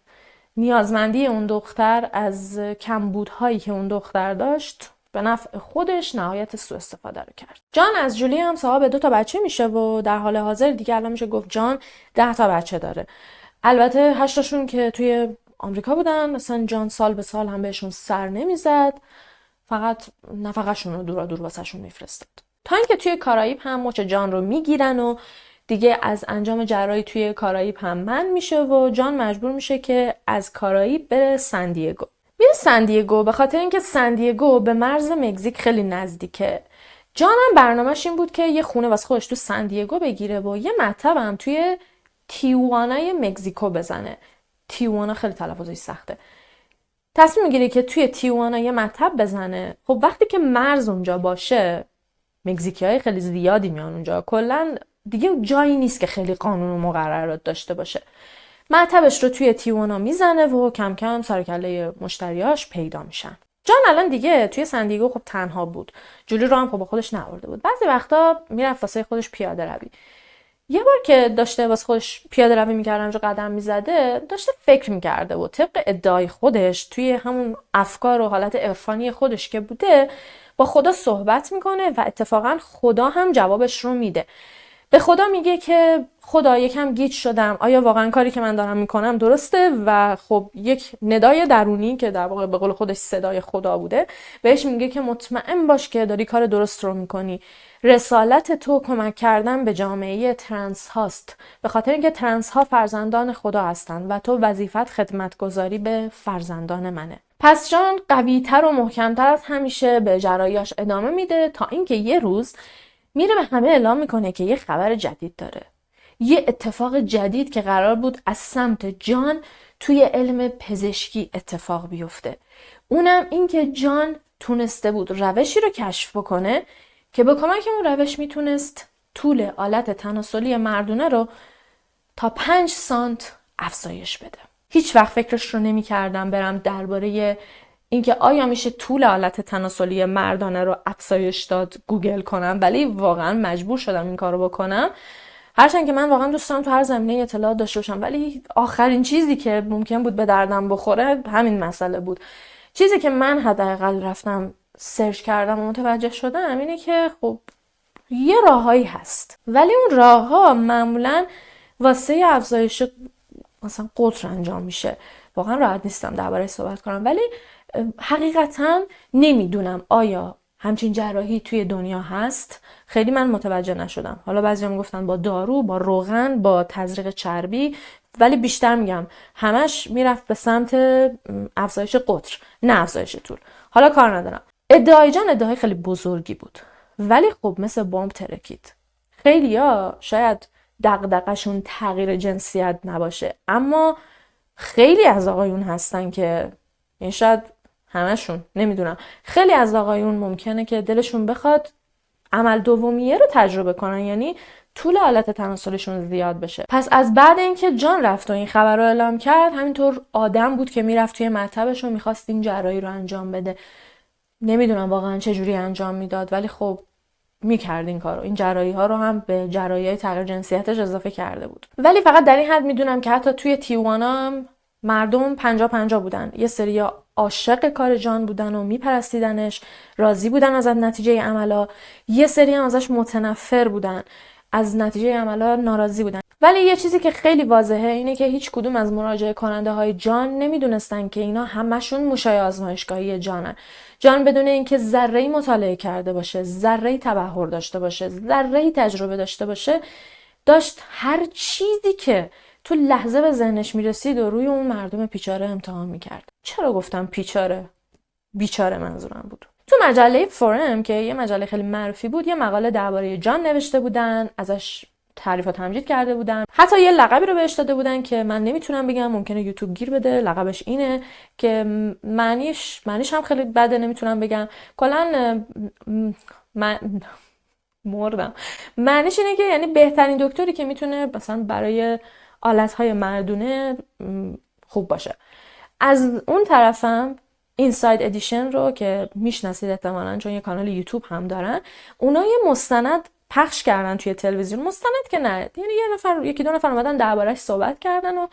نیازمندی اون دختر، از کمبودهایی که اون دختر داشت به نفع خودش نهایت سوء استفاده رو کرد. جان از جولی هم صاحب 2 بچه میشه و در حال حاضر دیگه الان میشه گفت جان 10 بچه داره. البته 8 که توی آمریکا بودن، مثلا جان سال به سال هم بهشون سر نمیزد، فقط نفقه‌شون رو دورا دور واسهشون میفرستاد. تا اینکه توی کارائیب هم مچ جان رو میگیرن و دیگه از انجام جراحی توی کارائیب هم منع میشه و جان مجبور میشه که از کارائیب بره سندیگو. میره سندیگو به خاطر اینکه سندیگو به مرز مکزیک خیلی نزدیکه. جان هم برنامه‌ش این بود که یه خونه واسه خودش تو سندیگو بگیره و یه مطب هم توی تیوانای مکزیکو بزنه. تیوانا خیلی تلفظش سخته. تصمیم میگیره که توی تیوانا یه مطب بزنه. خب وقتی که مرز اونجا باشه، مکزیکیای خیلی زیادی میان اونجا، کلا دیگه جایی نیست که خیلی قانون و مقررات داشته باشه. مطبش رو توی تیوانا میزنه و کم کم سر کله مشتریاش پیدا میشن. جان الان دیگه توی سندیگو خب تنها بود. جولی رو هم خب با خودش نبرده بود. بعضی وقتا میرفت واسه خودش پیاده روی. یه بار که داشته واسه خودش پیاده روی میکرده، اونجا قدم میزده، داشته فکر میکرده و طبق ادعای خودش توی همون افکار و حالت عرفانی خودش که بوده با خدا صحبت میکنه و اتفاقا خدا هم جوابش رو میده. به خدا میگه که خدا یکم گیج شدم، آیا واقعا کاری که من دارم میکنم درسته؟ و خب یک ندای درونی که در واقع به قول خودش صدای خدا بوده بهش میگه که مطمئن باش که داری کار درست رو میکنی. رسالت تو کمک کردن به جامعه ترنس هاست، به خاطر اینکه ترنس ها فرزندان خدا هستن و تو وظیفت خدمتگذاری به فرزندان منه. پس جان قوی‌تر و محکمتر از همیشه به جرایاش ادامه میده تا اینکه یه روز میره به همه اعلام میکنه که یه خبر جدید داره. یه اتفاق جدید که قرار بود از سمت جان توی علم پزشکی اتفاق بیفته. اونم این که جان تونسته بود روشی رو کشف بکنه که با کمک اون روش میتونست طول آلت تناسلی مردونه رو تا 5 سانت افزایش بده. هیچ وقت فکرش رو نمی کردم برم درباره اینکه آیا میشه طول آلت تناسلی مردانه رو افزایش داد گوگل کنم، ولی واقعا مجبور شدم این کارو بکنم. هرچند که من واقعا دوست دارم تو هر زمینه اطلاعات داشته باشم، ولی آخرین چیزی که ممکن بود به دردم بخوره همین مسئله بود. چیزی که من حداقل رفتم سرچ کردم و متوجه شدم اینه که خب یه راههایی هست، ولی اون راهها معمولا واسه افزایش مثلا قطر انجام میشه. واقعا راحت نیستم درباره‌اش صحبت کنم، ولی حقیقتا نمیدونم آیا همچین جراحی توی دنیا هست. خیلی من متوجه نشدم. حالا بعضی هم گفتن با دارو، با روغن، با تزریق چربی، ولی بیشتر میگم همش میرفت به سمت افزایش قطر، نه افزایش طول. حالا کار ندارم. ادعای جان ادعای خیلی بزرگی بود، ولی خب مثل بمب ترکید. خیلیا شاید دغدغه‌شون تغییر جنسیت نباشه، اما خیلی از آقایون هستن که این شاید همشون، نمیدونم، خیلی از آقایون ممکنه که دلشون بخواد عمل دومیه رو تجربه کنن، یعنی طول آلت تناسلشون زیاد بشه. پس از بعد اینکه جان رفت و این خبر رو اعلام کرد، همینطور آدم بود که میرفت توی مطبش و میخواست این جراحی رو انجام بده. نمیدونم واقعا چه جوری انجام میداد، ولی خب میکرد این کارو. این جراحی ها رو هم به جراحی های تغییر جنسیتش اضافه کرده بود. ولی فقط در این حد میدونم که حتی توی تیوانا هم مردم 50-50 بودن. یه سری عاشق کار جان بودن و میپرستیدنش، راضی بودن از نتیجه عملا. یه سری هم ازش متنفر بودن، از نتیجه عملا ناراضی بودن. ولی یه چیزی که خیلی واضحه اینه که هیچ کدوم از مراجعه کننده های جان نمیدونستن که اینا همشون موشای آزمایشگاهی جانن. جان بدون اینکه ذره‌ای مطالعه کرده باشه، ذره‌ای تبحر داشته باشه، ذره‌ای تجربه داشته باشه، داشت هر چیزی که تو لحظه به ذهنش میرسید و روی اون مردم بیچاره امتحان میکرد. چرا گفتم بیچاره؟ بیچاره منظورم بود. تو مجله فورم که یه مجله خیلی معروفی بود، یه مقاله درباره جان نوشته بودن، ازش تعریف و تمجید کرده بودن. حتی یه لقبی رو بهش داده بودن که من نمیتونم بگم، ممکنه یوتیوب گیر بده. لقبش اینه که معنیش هم خیلی بده، نمیتونم بگم. کلا من مردم. معنیش اینه که یعنی بهترین دکتری که میتونه مثلا برای آلت‌های مردونه خوب باشه. از اون طرفم اینساید ادیشن رو که میشناسید احتمالاً چون یه کانال یوتیوب هم دارن، اونا یه مستند پخش کردن توی تلویزیون. مستند که نه، یعنی یکی دو نفر اومدن درباره‌اش صحبت کردن و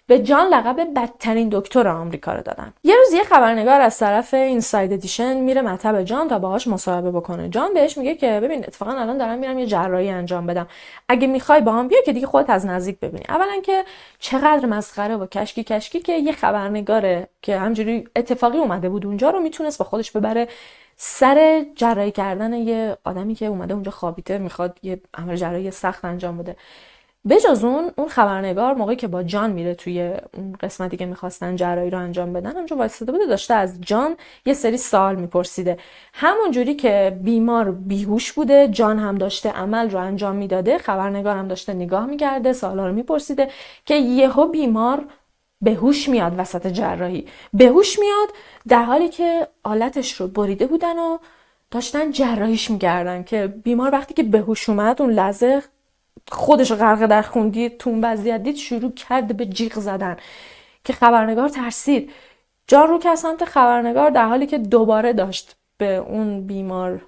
به جان لقب بدترین دکتر آمریکا رو دادن. یه روز یه خبرنگار از طرف اینساید ادیشن میره مطب جان تا باهاش مصاحبه بکنه. جان بهش میگه که ببین اتفاقا الان دارم میرم یه جراحی انجام بدم، اگه میخوای باهام بیا که دیگه خودت از نزدیک ببینی. اولا که چقدر مسخره و کشکی که یه خبرنگاره که همجوری اتفاقی اومده بود اونجا رو میتونست با خودش ببره سر جراحی کردن یه آدمی که اومده اونجا خوابیده میخواد یه عمل جراحی سخت انجام بده. بجز اون خبرنگار موقعی که با جان میره توی اون قسمتی که میخواستن جراحی رو انجام بدن، اونجا وایساده بوده داشته از جان یه سری سوال میپرسیده. همون جوری که بیمار بیهوش بوده، جان هم داشته عمل رو انجام میداده، خبرنگار هم داشته نگاه میکرده، سوالا رو میپرسیده که یهو بیمار بهوش میاد وسط جراحی. بهوش میاد در حالی که آلتش رو بریده بودن و داشتن جراحیش میکردن که بیمار وقتی که بهوش اومد اون لحظه خودش غرق در خون دید، تو اون وضعیت دید، شروع کرد به جیغ زدن که خبرنگار ترسید. جان رو که از سمت خبرنگار در حالی که دوباره داشت به اون بیمار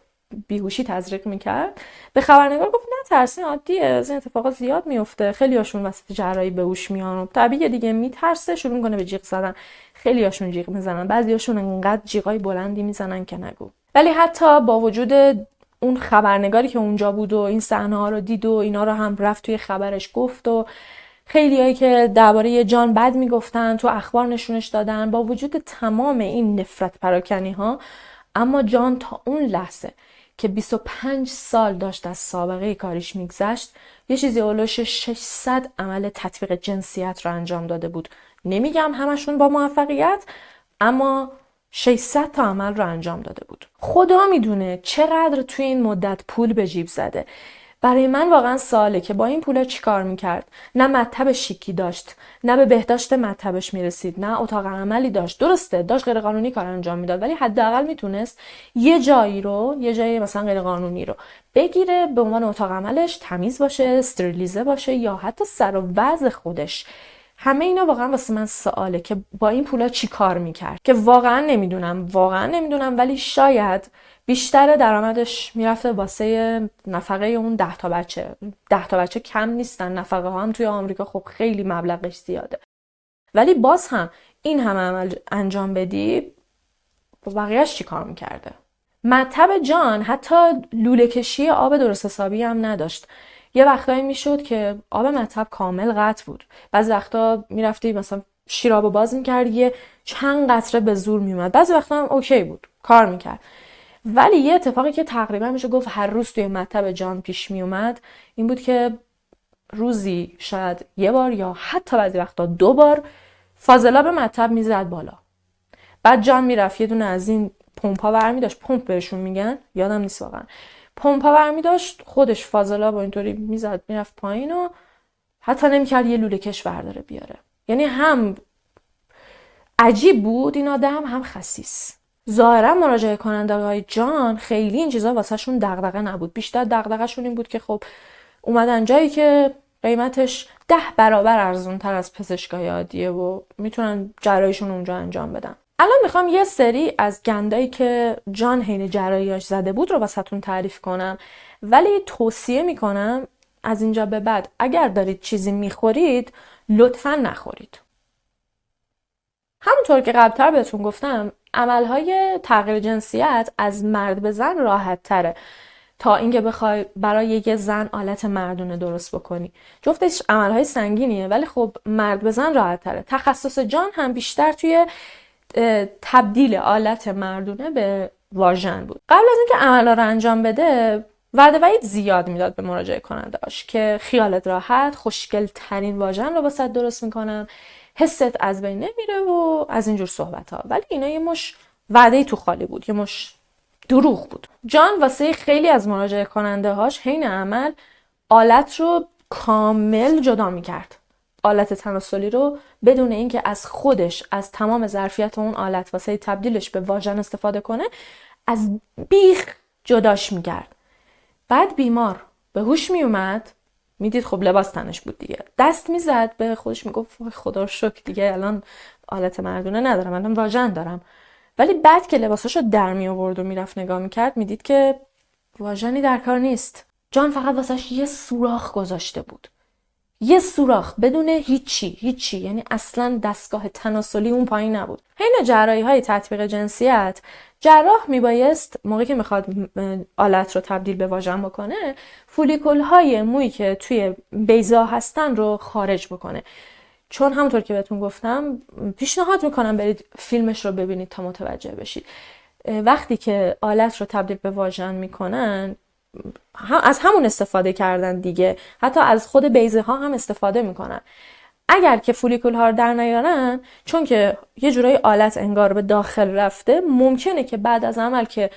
بیهوشی تزریق میکرد به خبرنگار گفت نه ترسین، عادیه، از این اتفاقات زیاد میفته، خیلی هاشون وسط جراحی بهوش میان و طبیعیه دیگه. میترسه، شروع میکنه به جیغ زدن. خیلی هاشون جیغ میزنن، بعضی هاشون انقدر جیغای بلندی میزنن که نگو. ولی حتی با وجود اون خبرنگاری که اونجا بود و این صحنه ها رو دید و اینا رو هم رفت توی خبرش گفت و خیلیایی که درباره جان بد میگفتن تو اخبار نشونش دادن، با وجود تمام این نفرت پراکنی ها، اما جان تا اون لحظه که 25 سال داشت از سابقه کاریش میگذشت، یه چیزی اولوش 600 عمل تطبیق جنسیت رو انجام داده بود. نمیگم همشون با موفقیت، اما 600 تا عمل رو انجام داده بود. خدا میدونه چقدر توی این مدت پول به جیب زده. برای من واقعا سواله که با این پولا چی کار میکرد. نه مطب شیکی داشت، نه به بهداشت مطبش میرسید، نه اتاق عملی داشت. درسته داشت غیر قانونی کار انجام میداد، ولی حداقل میتونست یه جایی مثلا غیر قانونی رو بگیره به عنوان اتاق عملش، تمیز باشه، استریلیزه باشه، یا حتی سر و وضع خودش. همه اینا واقعا واسه من سواله که با این پولا چی کار میکرد که واقعا نمیدونم، ولی شاید بیشتر درآمدش میرفته واسه نفقه اون 10 تا بچه. 10 تا بچه کم نیستن، نفقه ها هم توی آمریکا خب خیلی مبلغش زیاده. ولی باز هم این همه عمل انجام بدی، با بقیه‌اش چی کار میکرده؟ مطب جان حتی لوله کشی آب درست حسابی هم نداشت. یه وقتایی میشد که آب مطب کامل قطع بود. بعضی وقتا میرفتی مثلا شیرابو باز میکردی، یه چند قطره به زور میومد. بعضی وقتا هم اوکی بود، کار میکرد. ولی یه اتفاقی که تقریبا میشه گفت هر روز توی مطب جان پیش میومد این بود که روزی شاید یه بار یا حتی بعضی وقتا 2 بار فاضلاب مطب میزد بالا. بعد جان میرفت یه دونه از این پمپا برمی داشت، پمپ بهشون میگن، یادم نیست واقعا، پمپا برمی داشت، خودش فاضلاب با اینطوری میزد میرفت پایین و حتی نمیکرد یه لوله کش برداره بیاره. یعنی هم عجیب بود این آدم، هم خسیس. ظاهرا مراجعه کننده‌های جان خیلی این چیزا واسهشون دغدغه نبود. بیشتر دغدغه‌شون این بود که خب اومدن جایی که قیمتش 10 برابر ارزان‌تر از پزشکای عادیه و میتونن جراحیشون اونجا انجام بدن. الان میخوام یه سری از گندایی که جان حین جراحیاش زده بود رو واسهتون تعریف کنم، ولی توصیه میکنم از اینجا به بعد اگر دارید چیزی میخورید لطفاً نخورید. همونطور که قبلتر بهتون گفتم عملهای تغییر جنسیت از مرد به زن راحت تره تا اینکه بخوای برای یه زن آلت مردونه درست بکنی. جفتش عملهای سنگینیه، ولی خب مرد به زن راحت تره. تخصص جان هم بیشتر توی تبدیل آلت مردونه به واژن بود. قبل از اینکه عملا رو انجام بده وعده وعید زیاد میداد به مراجعه کننده‌اش که خیالت راحت، خوشگل ترین واژن رو واسه درست میکنم، حست از بین نمیره و از اینجور صحبت ها. ولی اینا یه مش وعده تو خالی بود، یه مش دروغ بود. جان واسه خیلی از مراجعه کننده هاش حین عمل آلت رو کامل جدا میکرد آلت تناسلی رو، بدون اینکه از خودش، از تمام ظرفیت اون آلت واسه تبدیلش به واژن استفاده کنه، از بیخ جداش میکرد. بعد بیمار به هوش میومد، میدید خب لباس تنش بود دیگه، دست میزد به خودش میگفت خدا رو شکر دیگه الان آلت مردونه ندارم، الان واژن دارم. ولی بعد که لباساشو در می آورد و میرفت نگاه میکرد، میدید که واژنی در کار نیست. جان فقط واسش یه سوراخ گذاشته بود، یه سوراخ بدون هیچی، یعنی اصلا دستگاه تناسلی اون پایین نبود. حین جراحی های تطبیق جنسیت، جراح میبایست موقعی که میخواد آلت رو تبدیل به واژن بکنه، فولیکول های مویی که توی بیضا هستن رو خارج بکنه. چون همونطور که بهتون گفتم، پیشنهاد میکنم برید فیلمش رو ببینید تا متوجه بشید. وقتی که آلت رو تبدیل به واژن میکنن، از همون استفاده کردن دیگه، حتی از خود بیضه ها هم استفاده میکنن. اگر که فولیکول ها رو در نیارن، چون که یه جورایی آلت انگار به داخل رفته، ممکنه که بعد از عمل که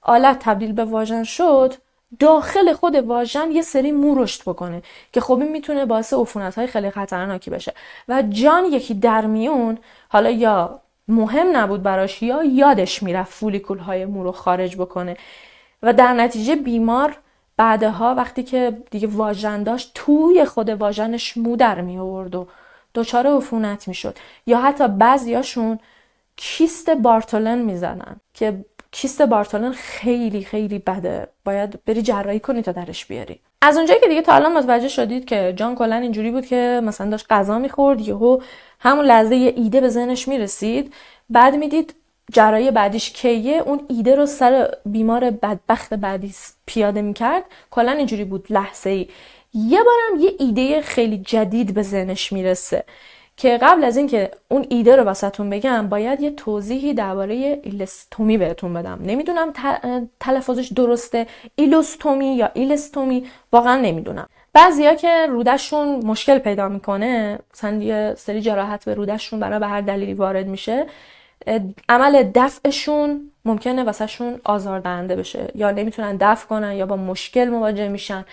آلت تبدیل به واژن شد، داخل خود واژن یه سری مو رشد بکنه که خب این میتونه باعث عفونت‌های خیلی خطرناکی بشه. و جان یکی در میون، حالا یا مهم نبود براش یا یادش میرفت فولیکول های مو رو خارج بکنه و در نتیجه بیمار بعدها وقتی که دیگه واژن داشت، توی خود واژنش مو در می آورد و دچار عفونت میشد. یا حتی بعضیاشون کیست بارتولن میزنن که کیست بارتولن خیلی خیلی بده، باید بری جراحی کنی تا درش بیاری. از اونجایی که دیگه تا الان متوجه شدید که جان کلا اینجوری بود که مثلا داشت غذا میخورد، یهو همون لحظه یه ایده به ذهنش میرسید، بعد میدید جراحی بعدیش کیه، اون ایده رو سر بیمار بدبخت بعدی پیاده میکرد. کلا اینجوری بود، لحظه ای یه بارم یه ایده خیلی جدید به ذهنش میرسه که قبل از اینکه اون ایده رو واسهتون بگم، باید یه توضیحی درباره ایلستومی بهتون بدم. نمیدونم تلفظش درسته، ایلوستومی یا ایلستومی، واقعا نمیدونم. بعضیا که رودشون مشکل پیدا میکنه، مثلا یه سری جراحت به رودشون برای به هر دلیلی وارد میشه، عمل دفعشون ممکنه واسهشون آزاردهنده بشه، یا نمیتونن دفع کنن یا با مشکل مواجه میشن.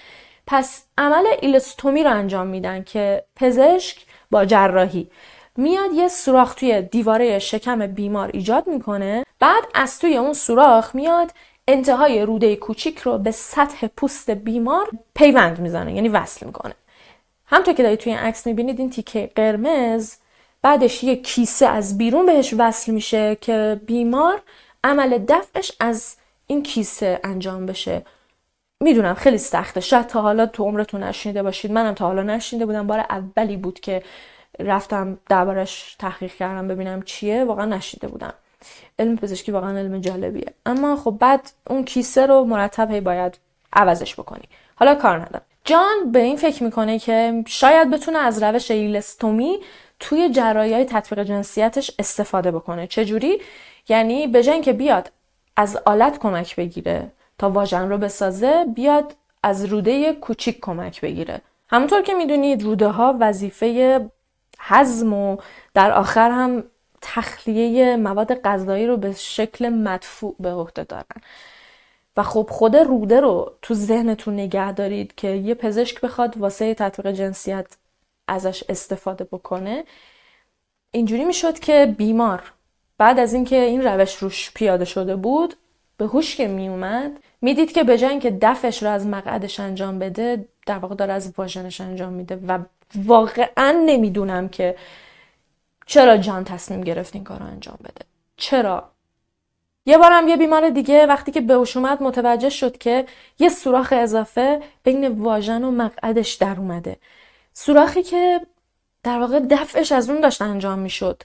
پس عمل ایلستومی رو انجام میدن که پزشک با جراحی میاد یه سوراخ توی دیواره شکم بیمار ایجاد میکنه، بعد از توی اون سوراخ میاد انتهای روده کوچیک رو به سطح پوست بیمار پیوند میزنه، یعنی وصل میکنه. همونطور که دارید توی این عکس میبینید، این تیکه قرمز بعدش یه کیسه از بیرون بهش وصل میشه که بیمار عمل دفعش از این کیسه انجام بشه. میدونم خیلی سخته، شاید تا حالا تو عمرتون نشنیده باشید، منم تا حالا نشنیده بودم، بار اولی بود که رفتم دربارش تحقیق کردم ببینم چیه، واقعا نشنیده بودم. علم پزشکی واقعا علم جالبیه، اما خب بعد اون کیسه رو مرتب هی باید عوضش بکنی. حالا کار ندارم. جان به این فکر میکنه که شاید بتونه از روش ایلستومی توی جراحی‌های تطبیق جنسیتش استفاده بکنه. چجوری؟ یعنی به جای اینکه بیاد از آلت کمک بگیره تا واژن رو بسازه، بیاد از روده کوچیک کمک بگیره. همونطور که میدونید روده ها وظیفه هضم و در آخر هم تخلیه مواد غذایی رو به شکل مدفوع به عهده دارن. و خب خود روده رو تو ذهنتون نگه دارید که یه پزشک بخواد واسه تطبیق جنسیت ازش استفاده بکنه. اینجوری میشد که بیمار بعد از اینکه این روش روش پیاده شده بود، به هوش که می اومد، میدید که به جای اینکه دفعش رو از مقعدش انجام بده، در واقع داره از واژنش انجام میده. و واقعا نمیدونم که چرا جان تصمیم گرفت این کار رو انجام بده. چرا؟ یه بارم یه بیمار دیگه وقتی که به هوش اومد متوجه شد که یه سوراخ اضافه بین واژن و مقعدش در اومده. سوراخی که در واقع دفعش از اون داشت انجام میشد.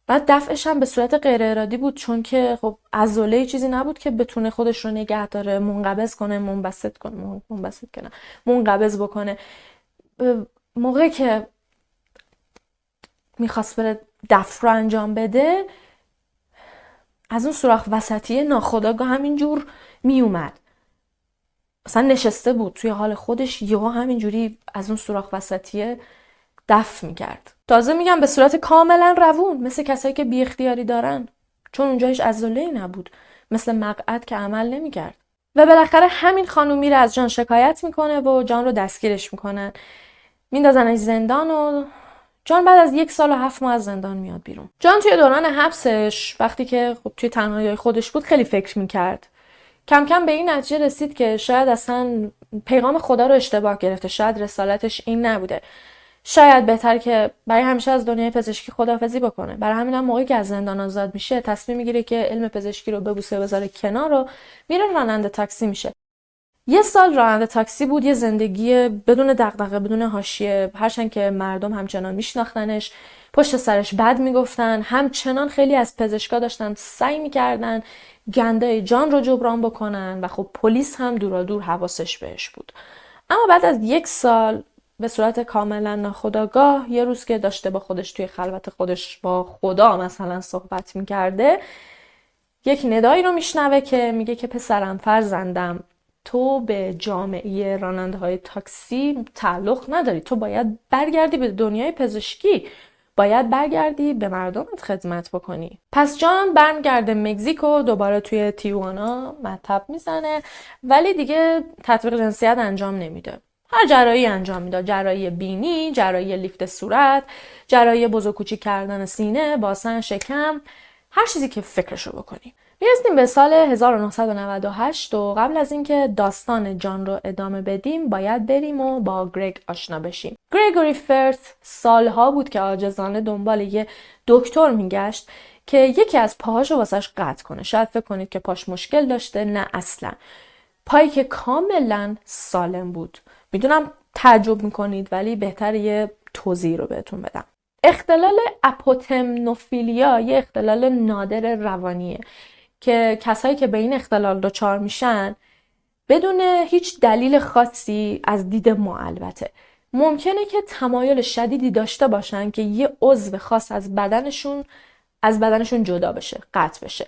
بعد دفعش هم به صورت غیر ارادی بود، چون که خب عضله چیزی نبود که بتونه خودش رو نگه داره، منقبض کنه، منقبض بکنه. موقعی که میخواست بره دفع رو انجام بده، از اون سوراخ وسطی ناخودآگاه همینجور میومد. مثلا نشسته بود توی حال خودش، یهو همینجوری از اون سوراخ وسطی دفع میکرد. تازه میگم به صورت کاملا روون، مثل کسایی که بی اختیاری دارن، چون اونجا هیچ عضله‌ای نبود، مثل مقعد که عمل نمیکرد. و بالاخره همین خانم میره از جان شکایت میکنه و جان رو دستگیرش میکنن، میندازنش زندان و جان بعد از 1 سال و 7 ماه از زندان میاد بیرون. جان توی دوران حبسش وقتی که خب توی تنهایی خودش بود خیلی فکر میکرد. کم کم به این نتیجه رسید که شاید اصلا پیغام خدا رو اشتباه گرفته، شاید رسالتش این نبوده، شاید بهتر که برای همیشه از دنیای پزشکی خداحافظی بکنه. برای همین هم موقعی که از زندان آزاد میشه تصمیم میگیره که علم پزشکی رو ببوسه بذاره کنار و میره راننده تاکسی میشه. 1 سال راننده تاکسی بود، یه زندگی بدون دغدغه، بدون حاشیه، هرچند که مردم همچنان میشناختنش، پشت سرش بد میگفتن، همچنان خیلی از پزشکا داشتن سعی میکردن گندای جان رو جبران بکنن و خب پلیس هم دورادور حواسش بهش بود. اما بعد از 1 سال به صورت کاملا ناخودآگاه، یه روز که داشته با خودش توی خلوت خودش با خدا مثلا صحبت میکرده، یک ندایی رو میشنوه که میگه که پسرم، فرزندم، تو به جامعه راننده های تاکسی تعلق نداری، تو باید برگردی به دنیای پزشکی، باید برگردی به مردمت خدمت بکنی. پس جان برمیگرده مکزیک و دوباره توی تیوانا مطب میزنه، ولی دیگه تطبیق جنسیت انجام نمیده. هر جراحی انجام میداد، جراحی بینی، جراحی لیفت صورت، جراحی بزرگ کوچیک کردن سینه، باسن شکم، هر چیزی که فکرشو بکنی. میرسیم به سال 1998 و قبل از اینکه داستان جان رو ادامه بدیم باید بریم و با گرگ آشنا بشیم. گریگوری فرث سالها بود که عاجزانه دنبال یه دکتر میگشت که یکی از پاهاشو واسش قطع کنه. شاید فکر کنید که پاش مشکل داشته، نه اصلا. پایی که کاملا سالم بود. میدونم تعجب میکنید ولی بهتر یه توضیح رو بهتون بدم. اختلال اپوتمنوفیلیا یه اختلال نادر روانیه که کسایی که به این اختلال دچار میشن بدون هیچ دلیل خاصی، از دید ما البته، ممکنه که تمایل شدیدی داشته باشن که یه عضو خاص از بدنشون جدا بشه، قطع بشه.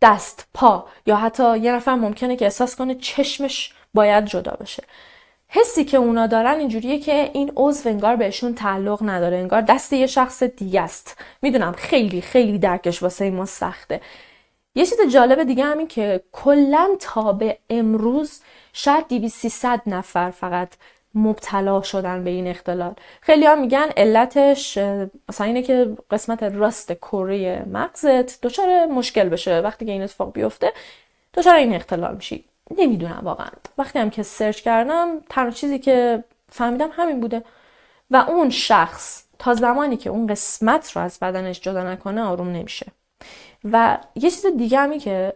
دست، پا، یا حتی یه نفر ممکنه که احساس کنه چشمش باید جدا بشه. حسی که اونا دارن اینجوریه که این عضو انگار بهشون تعلق نداره، انگار دست یه شخص دیگه است. میدونم خیلی خیلی درکش واسه ما سخته. یه چیز جالب دیگه همین که کلاً تا به امروز شاید 200-300 نفر فقط مبتلا شدن به این اختلال. خیلی ها میگن علتش مثلا اینه که قسمت راست کره مغزت دچار مشکل بشه، وقتی که این اتفاق بیفته دچار این اختلال میشی. نمیدونم واقعا. وقتی هم که سرچ کردم تنها چیزی که فهمیدم همین بوده و اون شخص تا زمانی که اون قسمت رو از بدنش جدا نکنه آروم نمیشه. و یه چیز دیگه همی که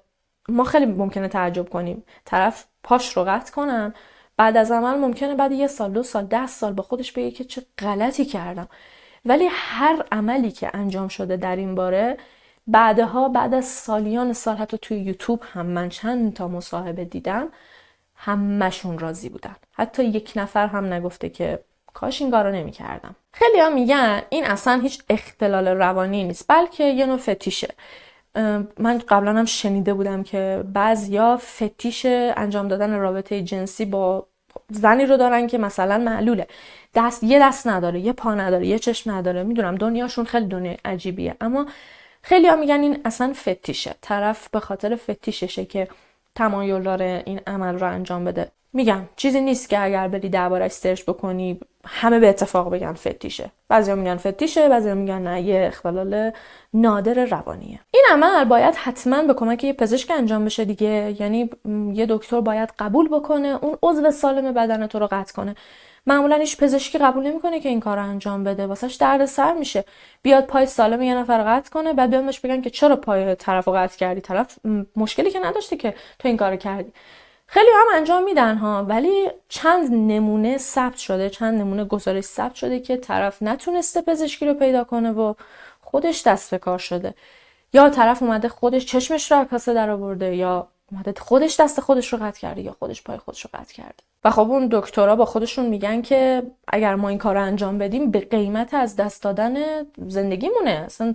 ما خیلی ممکنه تعجب کنیم، طرف پاش رو قطع کنن، بعد از عمل ممکنه بعد 1 سال، 2 سال، 10 سال با خودش بگه که چه غلطی کردم. ولی هر عملی که انجام شده در این باره بعدها، بعد از سالیان سال، حتی توی یوتیوب هم من چند تا مصاحبه دیدم، همشون راضی بودن. حتی 1 نفر هم نگفته که کاش این کارو نمی‌کردم. خیلی ها میگن این اصلا هیچ اختلال روانی نیست، بلکه یه نوع فتیشه. من قبلا هم شنیده بودم که بعضیا فتیش انجام دادن رابطه جنسی با زنی رو دارن که مثلا معلوله، یه دست نداره، یه پا نداره، یه چشم نداره. میدونم دنیاشون خیلی دنیای عجیبیه، اما خیلی ها میگن این اصلا فتیشه. طرف به خاطر فتیششه که تمایل داره این عمل رو انجام بده. میگم چیزی نیست که اگر بری دربارش سرچ بکنی همه به اتفاق بگن فتیشه. بعضیا میگن فتیشه، بعضیا میگن نه، یه اختلال نادر روانیه. این عمل باید حتما به کمک یه پزشک انجام بشه دیگه. یعنی یه دکتر باید قبول بکنه اون عضو سالم بدن تو رو قطع کنه. معمولا هیچ پزشکی قبول نمیکنه که این کارو انجام بده، واسش دردسر میشه بیاد پای سالم یه نفر قطع کنه، بعد بیان بهش بگن که چرا پای طرفو قطع کردی، طرف مشکلی که نداشته که تو این کارو کردی. خیلی هم انجام میدن ها، ولی چند نمونه ثبت شده، چند نمونه گزارش ثبت شده که طرف نتونسته پزشکی رو پیدا کنه و خودش دست به کار شده، یا طرف اومده خودش چشمش رو کاسه در آورده، یا اومده خودش دست خودش رو قطع کرده، یا خودش پای خودش رو قطع کرده. و خب اون دکترها با خودشون میگن که اگر ما این کار رو انجام بدیم به قیمت از دست دادن زندگیمونه، اصلا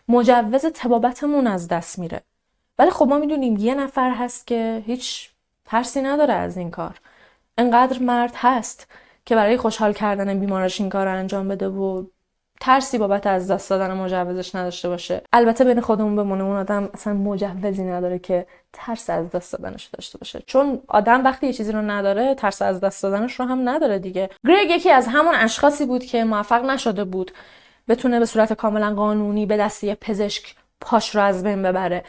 مجوز طبابتمون از دست میره. ولی خب ما میدونیم یه نفر هست که هیچ ترسی نداره از این کار. انقدر مرد هست که برای خوشحال کردن بیمارش این کار رو انجام بده و ترسی بابت از دست دادن مجوزش نداشته باشه. البته بین خودمون بمونه اون آدم اصلا مجوزی نداره که ترس از دست دادنش داشته باشه، چون آدم وقتی یه چیزی رو نداره ترس از دست دادنش رو هم نداره دیگه. گرگ یکی از همون اشخاصی بود که موفق نشده بود بتونه به صورت کاملا قانونی به دست یه پزشک پاش رو از بین ببره.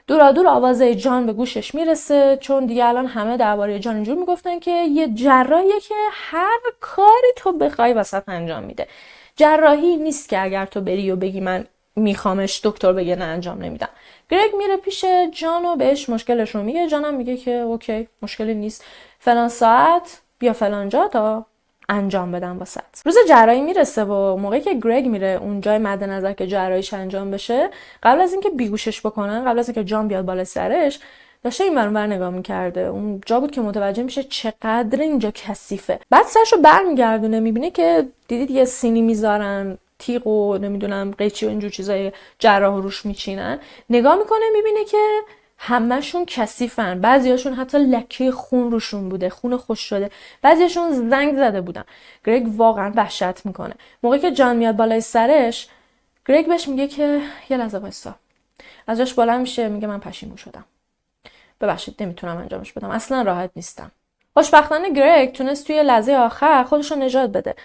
دورا دور آواز جان به گوشش میرسه، چون دیگه الان همه درباره جان اینجور میگفتن که یه جراحیه که هر کاری تو بخوای وسط انجام میده. جراحی نیست که اگر تو بری و بگی من میخوامش دکتر بگه نه انجام نمیدم. گرگ میره پیش جان و بهش مشکلش رو میگه. جانم میگه که اوکی مشکلی نیست، فلان ساعت بیا فلان جا تا انجام بدم واسط. روز جراحی میرسه و موقعی که گرگ میره اون جای مد نظر که جراحیش انجام بشه، قبل از اینکه بیگوشش بکنن، قبل از اینکه جان بیاد بالا سرش، داشته این برون بر نگاه میکرده. اون جا بود که متوجه میشه چقدر اینجا کثیفه. بعد سرشو برمیگردونه میبینه که دیدید یه سینی میذارن، تیغ و نمیدونم قیچی و اینجور چیزای جراح روش میچینن. نگاه میکنه میبینه که همه‌شون کثیفن، بعضیاشون حتی لکه خون روشون بوده، خون خوش شده، بعضیاشون زنگ زده بودن. گرگ واقعا وحشت میکنه. موقعی که جان میاد بالای سرش، گرگ بهش میگه که یه لحظه وایسا. از جاش بلند میشه میگه من پشیمون شدم، ببخشید نمیتونم انجامش بدم، اصلا راحت نیستم. خوشبختانه گرگ تونست توی لحظه آخر خودش رو نجات بده،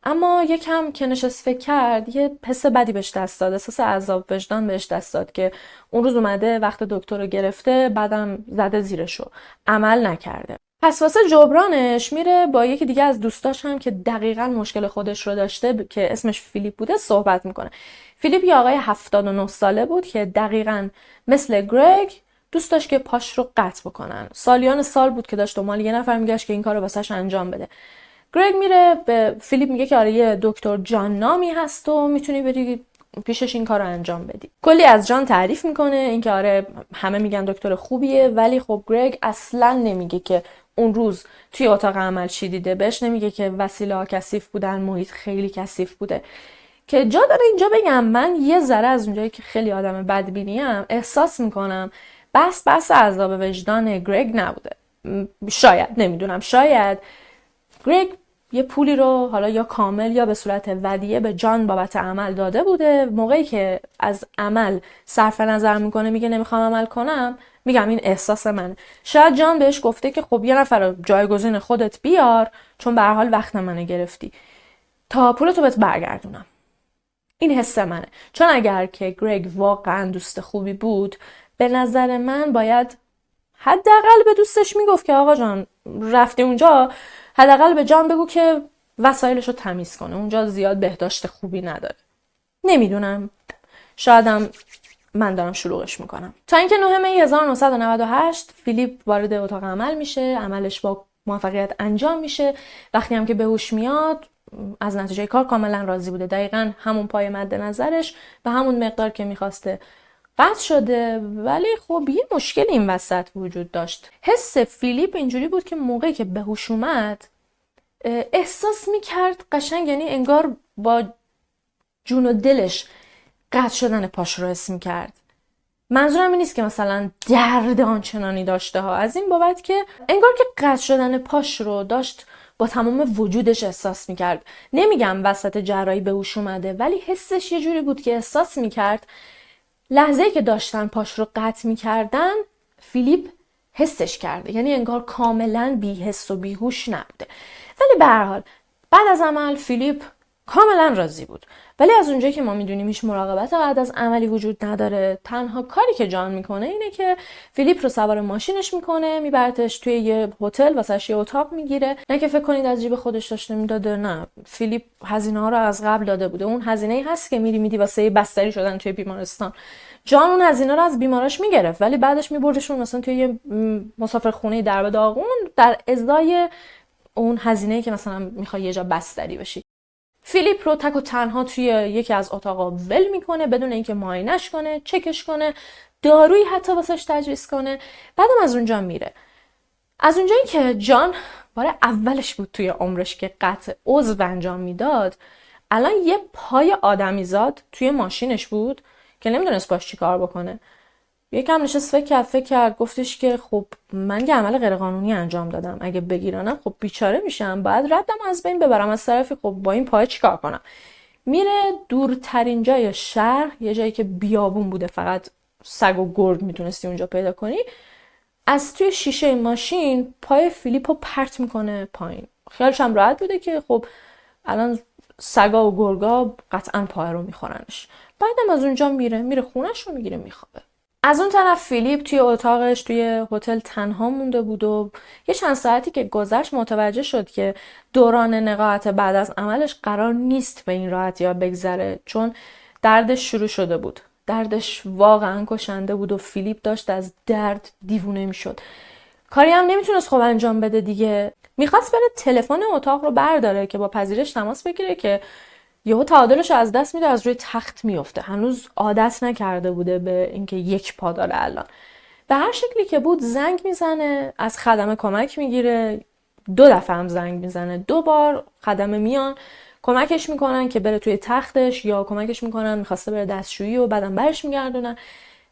اما یکم که نشست فکر کرد یه حس بدی بهش دست داد، احساس عذاب وجدان بهش دست داد که اون روز اومده وقت دکتر رو گرفته، بعدم زده زیرشو، عمل نکرده. پس واسه جبرانش میره با یکی دیگه از دوستاش هم که دقیقاً مشکل خودش رو داشته که اسمش فیلیپ بوده صحبت میکنه. فیلیپ یه آقای 79 ساله بود که دقیقاً مثل گرگ دوست داشت که پاش رو قطع بکنن. سالیان سال بود که داشت دنبال یه نفر میگشت که این کارو واسش انجام بده. گرگ میره به فیلیپ میگه که آره یه دکتر جان نامی هست و میتونی بری پیشش این کار رو انجام بدی. کلی از جان تعریف میکنه، اینکه آره همه میگن دکتر خوبیه، ولی خب گرگ اصلا نمیگه که اون روز توی اتاق عمل چی دیده. بهش نمیگه که وسیله ها کثیف بودن، محیط خیلی کثیف بوده. که جا داره اینجا بگم من یه ذره از اونجایی که خیلی آدم بدبینیم احساس میکنم بس عذاب وجدان گرگ نبوده. شاید، نمیدونم، شاید گرگ یه پولی رو حالا یا کامل یا به صورت ودیعه به جان بابت عمل داده بوده. موقعی که از عمل صرف نظر میکنه میگه نمیخوام عمل کنم، میگم این احساس منه. شاید جان بهش گفته که خب یه نفر رو جایگزین خودت بیار، چون به هر حال وقت منو گرفتی تا پولتو بهت برگردونم. این حس منه. چون اگر که گرگ واقعا دوست خوبی بود، به نظر من باید حداقل به دوستش میگفت که آقا جان رفتی اونجا، حداقل به جان بگو که وسایلشو تمیز کنه، اونجا زیاد بهداشت خوبی نداره. نمیدونم، شایدم من دارم شلوغش میکنم. تا اینکه 9 می 1998 فیلیپ وارد اتاق عمل میشه، عملش با موفقیت انجام میشه. وقتی هم که به هوش میاد از نتیجه کار کاملا راضی بوده. دقیقاً همون پای مد نظرش به همون مقدار که میخواسته قطع شده. ولی خب یه مشکل این وسط وجود داشت. حس فیلیپ اینجوری بود که موقعی که به هوش اومد احساس میکرد قشنگ، یعنی انگار با جون و دلش قطع شدن پاش رو حس میکرد. منظورم این نیست که مثلا درد آنچنانی داشته ها، از این بابت که انگار که قطع شدن پاش رو داشت با تمام وجودش احساس میکرد. نمیگم وسط جراحی به هوش اومده، ولی حسش یه جوری بود که احساس میکرد لحظه‌ای که داشتن پاش رو قطع میکردن فیلیپ حسش کرده، یعنی انگار کاملا بی حس و بیهوش نبوده. ولی به هر حال بعد از عمل فیلیپ کاملا راضی بود. ولی از اونجایی که ما میدونیم هیچ مراقبت بعد از عملی وجود نداره، تنها کاری که جان میکنه اینه که فیلیپ رو سوار ماشینش میکنه، میبرتش توی یه هتل، واسش یه اتاق میگیره. نه که فکر کنید از جیب خودش داشته میداده، نه، فیلیپ هزینه ها رو از قبل داده بوده. اون هزینه‌ای هست که میدی واسه بستری شدن توی بیمارستان. جان اون هزینه رو از بیماراش میگرفت، ولی بعدش میبردشون مثلا توی یه مسافرخونه در به داغون در ازای اون هزینه‌ای که مثلا میخوای یه جا بستری بشی. فیلیپ رو تک و تنها توی یکی از اتاقا ول میکنه بدون اینکه معاینش کنه، چکش کنه، دارویی حتی واسش تجویز کنه. بعدم از اونجا میره. از اونجایی که جان بار اولش بود توی عمرش که قطع عضو انجام میداد، الان یه پای آدمیزاد توی ماشینش بود که نمیدونست باش چی کار بکنه. یکم نشست فکر کرد، گفتش که خب من یه عمل غیرقانونی انجام دادم، اگه بگیرنم خب بیچاره میشم، باید ردم از بین ببرم. از طرفی خب با این پای چیکار کنم؟ میره دورترین جای شهر، یه جایی که بیابون بوده، فقط سگ و گرگ میتونستی اونجا پیدا کنی. از توی شیشه ماشین پای فیلیپو پرت میکنه پایین. خیالش هم راحت بوده که خب الان سگا و گرگا قطعا پای رو میخورنش. بعدم از اونجا میره خونش رو میگیره میخوابه. از اون طرف فیلیپ توی اتاقش توی هتل تنها مونده بود و یه چند ساعتی که گذشت متوجه شد که دوران نقاهت بعد از عملش قرار نیست به این راحتی ها بگذره، چون دردش شروع شده بود. دردش واقعا کشنده بود و فیلیپ داشت از درد دیوونه میشد. کاری هم نمیتونست خوب انجام بده دیگه. میخواست بره تلفن اتاق رو برداره که با پذیرش تماس بگیره که یهو تعادلش از دست میده، از روی تخت میفته. هنوز عادت نکرده بوده به اینکه یک پا داره الان. به هر شکلی که بود زنگ میزنه، از خدمه کمک میگیره. 2 دفعه هم زنگ میزنه، 2 بار خدمه میان کمکش میکنن که بره توی تختش، یا کمکش میکنن میخواسته بره دستشویی و بعدم برش میگردونن.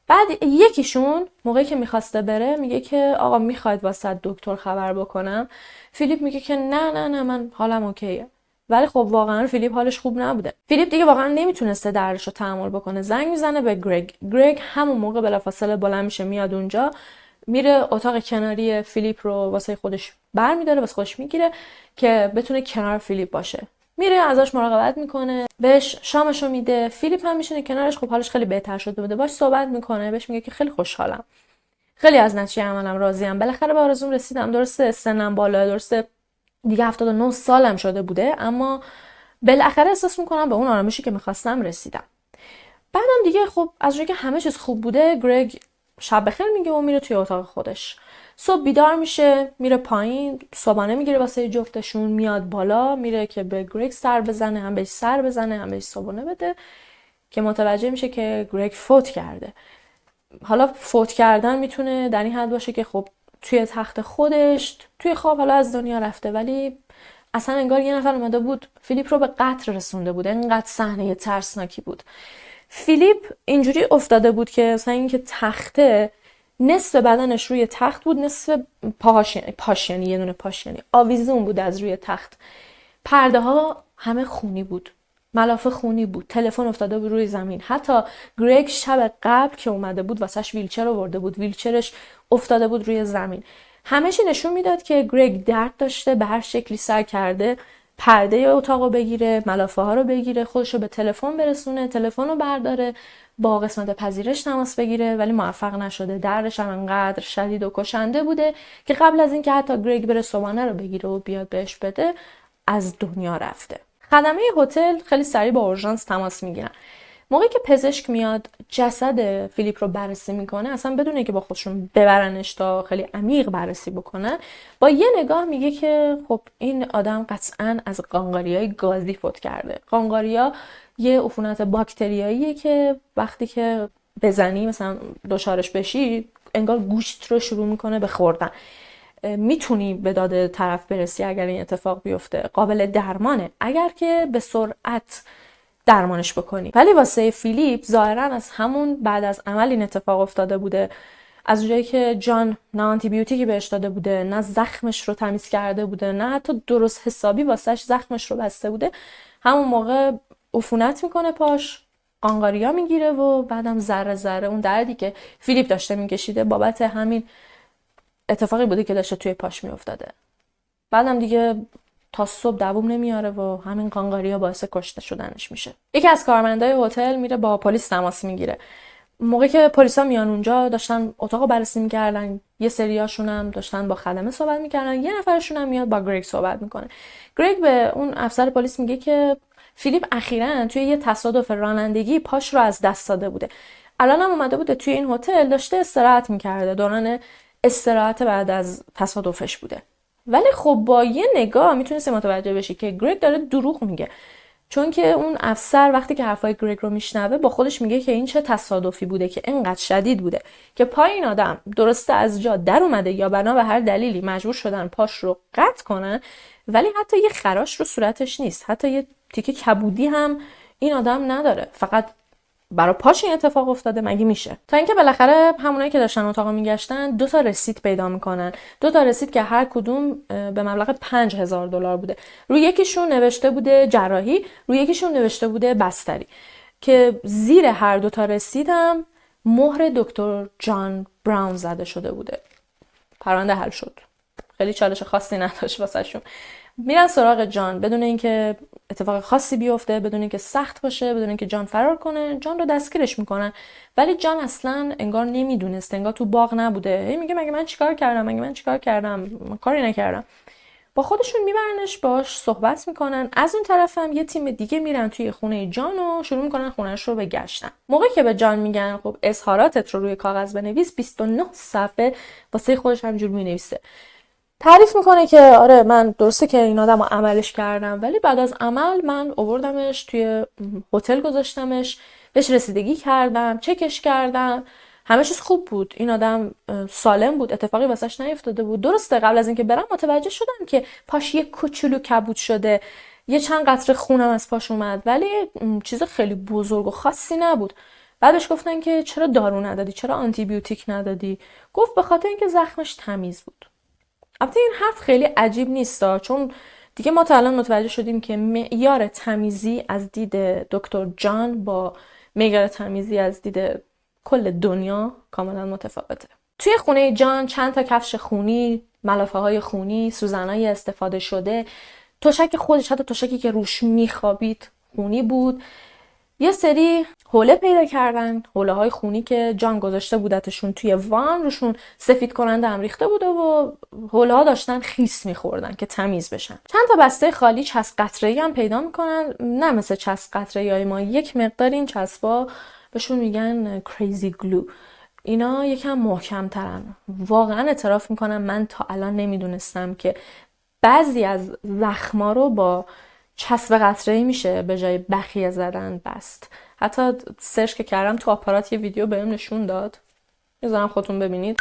بعد یکیشون موقعی که میخواسته بره میگه که آقا میخواید واسه دکتر خبر بکنم؟ فیلیپ میگه که نه من حالم اوکیه. ولی خب واقعا فیلیپ حالش خوب نبوده. فیلیپ دیگه واقعا نمیتونسته دردش رو تحمل بکنه. زنگ میزنه به گرگ همون موقع بلافاصله بلند میشه میاد اونجا، میره اتاق کناری فیلیپ رو واسه خودش برمیداره، واسه خودش میگیره که بتونه کنار فیلیپ باشه. میره ازش مراقبت میکنه، بهش شامشو میده. فیلیپ هم میشینه کنارش، خب حالش خیلی بهتر شده بوده، باش صحبت میکنه، بهش میگه که خیلی خوشحالم، خیلی از نتیجه عملم راضیم، بالاخره به آرزوم رسیدم. درسته سنم بالا، درسته دیگه 79 سالم شده بوده، اما بالاخره احساس میکنم به اون آرامشی که میخواستم رسیدم. بعدم دیگه خب از اونجایی که همه چیز خوب بوده، گرگ شب بخیر میگه و میره توی اتاق خودش. صبح بیدار میشه، میره پایین، صبحانه میگیره واسه جفتشون، میاد بالا، میره که به گرگ سر بزنه، هم بهش سر بزنه هم بهش صبحانه بده، که متوجه میشه که گرگ فوت کرده. حالا فوت کردن میتونه در این حد باشه که خب توی تخت خودش توی خواب حالا از دنیا رفته، ولی اصلا انگار یه نفر اومده بود فیلیپ رو به قتل رسونده بود. اینقدر صحنه ترسناکی بود. فیلیپ اینجوری افتاده بود که مثلا اینکه تخته نصف بدنش روی تخت بود، نصف پاش یعنی یه دونه پاش یعنی آویزون بود از روی تخت. پرده ها همه خونی بود، ملافه خونی بود، تلفن افتاده بود روی زمین. حتی گرگ شب قبل که اومده بود واسش ویلچر آورده بود، ویلچرش افتاده بود روی زمین. همه چی نشون میداد که گرگ درد داشته، به هر شکلی سعی کرده پرده اتاقو بگیره، ملافه ها رو بگیره، خودشو به تلفن برسونه، تلفن رو برداره، با قسمت پذیرش تماس بگیره، ولی موفق نشده. دردش هم انقدر شدید و کشنده بوده که قبل از اینکه حتی گرگ بره صبحانه رو بگیره و بیاد بهش بده، از دنیا رفته. خدمه هتل خیلی سریع با اورژانس تماس میگیرن. موقعی که پزشک میاد جسد فیلیپ رو بررسی میکنه، اصلا بدون اینکه با خودشون ببرنش تا خیلی عمیق بررسی بکنن، با یه نگاه میگه که خب این آدم قطعاً از قانقاریای گازی فوت کرده. قانقاریا یه عفونت باکتریاییه که وقتی که بزنی مثلا دچارش بشی، انگار گوشت رو شروع میکنه به خوردن. میتونی به داد طرف برسی اگر این اتفاق بیفته، قابل درمانه اگر که به سرعت درمانش بکنی. ولی واسه فیلیپ ظاهرا از همون بعد از عمل این اتفاق افتاده بوده. از اونجایی که جان نه آنتی بیوتیکی بهش داده بوده، نه زخمش رو تمیز کرده بوده، نه حتی درست حسابی واسهش زخمش رو بسته بوده، همون موقع عفونت میکنه پاش، قانقاریا میگیره و بعدم ذره ذره اون دردی که فیلیپ داشته میکشیده بابت همین اتفاقی بوده که داشته توی پاش میافتاده. بعدم دیگه تا صبح دووم نمیاره و همین قانقاریا باعث کشته شدنش میشه. یکی از کارمندای هتل میره با پلیس تماس میگیره. موقعی که پلیسا میان اونجا داشتن اتاقو بررسی میکردن، یه سریاشون هم داشتن با خدمه صحبت میکردن، یه نفرشون هم میاد با گرگ صحبت میکنه. گرگ به اون افسر پلیس میگه که فیلیپ اخیراً توی یه تصادف رانندگی پاش رو از دست داده بوده. الان هم اومده بوده توی این هتل داشته استراحت میکرده، دوران استراحت بعد از تصادفش بوده. ولی خب با یه نگاه میتونستی متوجه بشی که گرگ داره دروغ میگه، چون که اون افسر وقتی که حرفای گرگ رو میشنوه با خودش میگه که این چه تصادفی بوده که اینقدر شدید بوده که پای این آدم درسته از جا در اومده یا بنا به هر دلیلی مجبور شدن پاش رو قطع کنن، ولی حتی یه خراش رو صورتش نیست، حتی یه تیکه کبودی هم این آدم نداره، فقط برای پاش این اتفاق افتاده؟ مگه میشه؟ تا اینکه بالاخره همونایی که داشتن اتاق میگشتن 2 تا رسید پیدا میکنن، 2 تا رسید که هر کدوم به مبلغ $5000 بوده. روی یکیشون نوشته بوده جراحی، روی یکیشون نوشته بوده بستری، که زیر هر 2 تا رسیدم مهر دکتر جان براون زده شده بوده. پرونده حل شد. خیلی چالش خاصی نداشت واسهشون. میرن سراغ جان بدون اینکه اتفاق خاصی بیفته، بدون اینکه سخت باشه، بدون اینکه جان فرار کنه. جان رو دستگیرش میکنن، ولی جان اصلا انگار نمیدونست، انگار تو باغ نبوده. هی میگه مگه من چیکار کردم، مگه من چیکار کردم، من کاری نکردم. با خودشون میبرنش، باش صحبت میکنن. از اون طرف هم یه تیم دیگه میرن توی خونه جان و شروع میکنن خونهش رو بگشتن. موقعی که به جان میگن خب اظهاراتت رو روی کاغذ بنویس، 29 صفحه واسه خودش همجور مینویسه. تعریف میکنه که آره من درسته که این آدم رو عملش کردم، ولی بعد از عمل من آوردمش توی هتل گذاشتمش، بهش رسیدگی کردم، چکش کردم، همه چیز خوب بود، این آدم سالم بود، اتفاقی واسش نیفتاده بود. درسته قبل از اینکه برم متوجه شدم که پاش یه کوچولو کبود شده، یه چند قطره خونم از پاش اومد، ولی چیز خیلی بزرگ و خاصی نبود. بعدش گفتن که چرا دارو ندادی، چرا آنتی بیوتیک ندادی؟ گفت به خاطر اینکه زخمش تمیز بود. البته این حرف خیلی عجیب نیست، چون دیگه ما تا الان متوجه شدیم که معیار تمیزی از دید دکتر جان با معیار تمیزی از دید کل دنیا کاملا متفاوته. توی خونه جان چند تا کفش خونی، ملافه های خونی، سوزنای استفاده شده، تشک خودش، حتی تشکی که روش میخوابید خونی بود. یه سری حوله پیدا کردن، حوله های خونی که جان گذاشته بودتشون توی وان، روشون سفید کننده هم ریخته بوده و حوله ها داشتن خیس میخوردن که تمیز بشن. چند تا بسته خالی چسب قطره‌ای هم پیدا میکنن، نه مثل چسب قطره‌ای ما، یک مقدار این چسبا بهشون میگن کریزی گلو، اینا یکم محکم ترن. واقعا اعتراف میکنم من تا الان نمیدونستم که بعضی از زخما رو با چسب قطره‌ای میشه به جای بخیه زدن بست. حتی سرچ که کردم تو آپارات یه ویدیو بهم نشون داد، میذارم خودتون ببینید.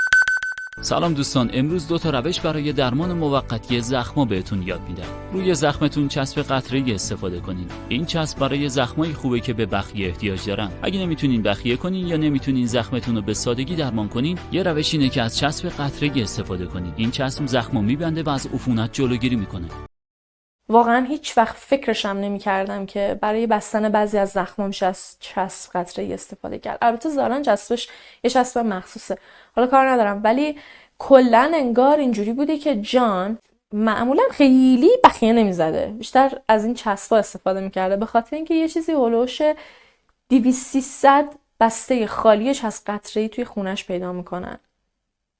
سلام دوستان، امروز 2 تا روش برای درمان موقتی زخما بهتون یاد میدم. روی زخمتون چسب قطره‌ای استفاده کنین. این چسب برای زخمای خوبه که به بخیه احتیاج دارن. اگه نمیتونین بخیه کنین یا نمیتونین زخمتون رو به سادگی درمان کنین، یه روش اینه که از چسب قطره‌ای استفاده کنین. این چسب زخمو میبنده و از عفونت جلوگیری میکنه. واقعا هیچ وقت فکرشم نمی کردم که برای بستن بعضی از زخم‌ها میشه از چسب قطره‌ای استفاده کرد. البته ظاهراً چسبش یه چسب مخصوصه، حالا کار ندارم، ولی کلاً انگار اینجوری بوده که جان معمولاً خیلی بخیه نمیزده، بیشتر از این چسبا استفاده میکرده، به خاطر اینکه یه چیزی هولوش 200-300 بسته خالی چسب قطره‌ای توی خونش پیدا میکنن،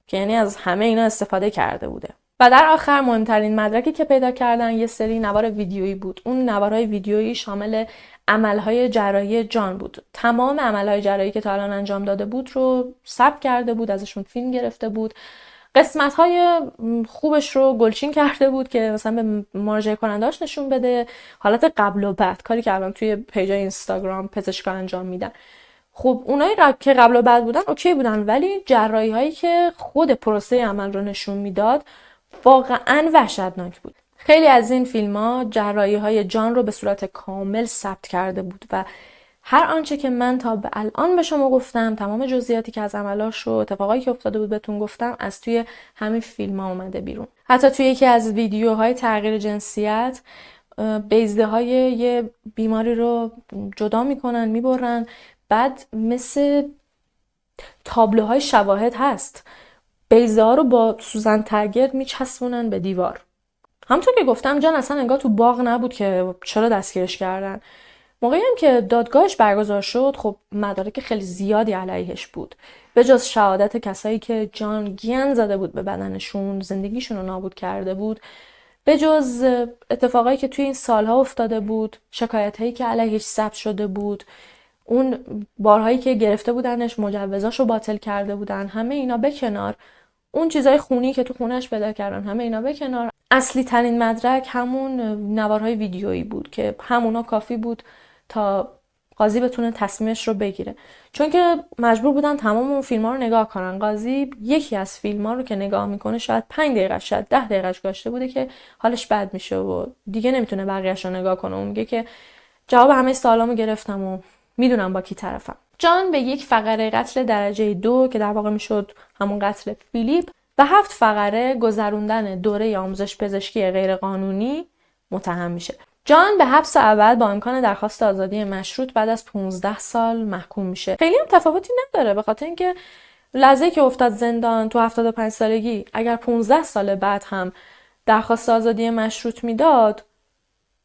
که یعنی از همه اینا استفاده کرده بوده. و در آخر مهمترین مدرکی که پیدا کردن یه سری نوار ویدیویی بود. اون نوارهای ویدیویی شامل عملهای جراحی جان بود. تمام عملهای جراحی که تا الان انجام داده بود رو ثبت کرده بود، ازشون فیلم گرفته بود. قسمت‌های خوبش رو گلچین کرده بود که مثلا به مراجعه کننده‌اش نشون بده، حالت قبل و بعد، کاری که الان توی پیجای اینستاگرام پزشکا انجام میدن. خب اونایی که قبل و بعد بودن اوکی بودن، ولی جراحی هایی که خود پروسه عمل رو نشون میداد واقعا وحشتناک بود. خیلی از این فیلم ها جراحی های جان رو به صورت کامل ثبت کرده بود و هر آنچه که من تا به الان به شما گفتم، تمام جزئیاتی که از عملاش و اتفاقایی که افتاده بود بهتون گفتم، از توی همین فیلم ها اومده بیرون. حتی توی یکی از ویدیوهای تغییر جنسیت بیضه های یه بیماری رو جدا میکنن، میبرن، بعد مثل تابلوهای شواهد هست، بیضه ها رو با سوزن ترگر میچسبونن به دیوار. همونطور که گفتم جان اصلا انگار تو باغ نبود که چرا دستگیرش کردن. موقعی هم که دادگاهش برگزار شد، خب مدارک خیلی زیادی علیهش بود، به جز شهادت کسایی که جان گند زده بود به بدنشون، زندگیشون رو نابود کرده بود، به جز اتفاقایی که توی این سالها افتاده بود، شکایتایی که علیهش ثبت شده بود، اون بارهایی که گرفته بودنش مجوزاشو باطل کرده بودن، همه اینا به کنار، اون چیزای خونی که تو خونش پیدا کردن، همه اینا به کنار، اصلی ترین مدرک همون نوارهای ویدیویی بود که همونا کافی بود تا قاضی بتونه تصمیمش رو بگیره. چون که مجبور بودن تمام اون فیلم ها رو نگاه کنن. قاضی یکی از فیلم ها رو که نگاه میکنه شاید 5 دقیقه، شاید 10 دقیقهش گذشته بوده که حالش بد میشه و دیگه نمیتونه بقیه‌اش رو نگاه کنه. اون میگه که جواب همه سوالامو گرفتم و میدونم با کی طرفم. جان به یک فقره قتل درجه 2 که در واقع میشد همون قتل فیلیپ و 7 فقره گذروندن دوره آموزش پزشکی غیرقانونی متهم میشه. جان به حبس ابد با امکان درخواست آزادی مشروط بعد از 15 سال محکوم میشه. خیلی هم تفاوتی نداره، به خاطر اینکه لحظه‌ای که افتاد زندان تو 75 سالگی اگر 15 سال بعد هم درخواست آزادی مشروط میداد،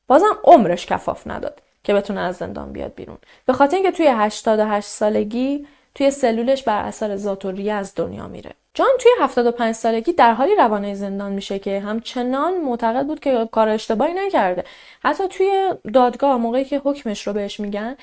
بازم عمرش کفاف نداد که بتونه از زندان بیاد بیرون، به خاطر اینکه توی 88 سالگی توی سلولش بر اثر ذات‌الریه از دنیا میره. جان توی 75 سالگی در حالی روانه زندان میشه که همچنان معتقد بود که کار اشتباهی نکرده. حتی توی دادگاه موقعی که حکمش رو بهش میگن،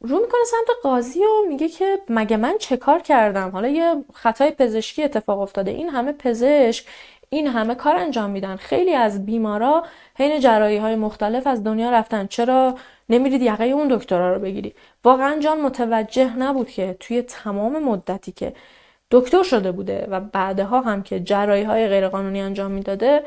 رو میکنه سمت قاضی و میگه که مگه من چه کار کردم؟ حالا یه خطای پزشکی اتفاق افتاده، این همه پزشک این همه کار انجام میدن، خیلی از بیمارا حین جراحی‌های مختلف از دنیا رفتن، چرا نمیرید یقه اون دکترا رو بگیری؟ واقعا جان متوجه نبود که توی تمام مدتی که دکتر شده بوده و بعدها هم که جراحی‌های غیرقانونی انجام میداده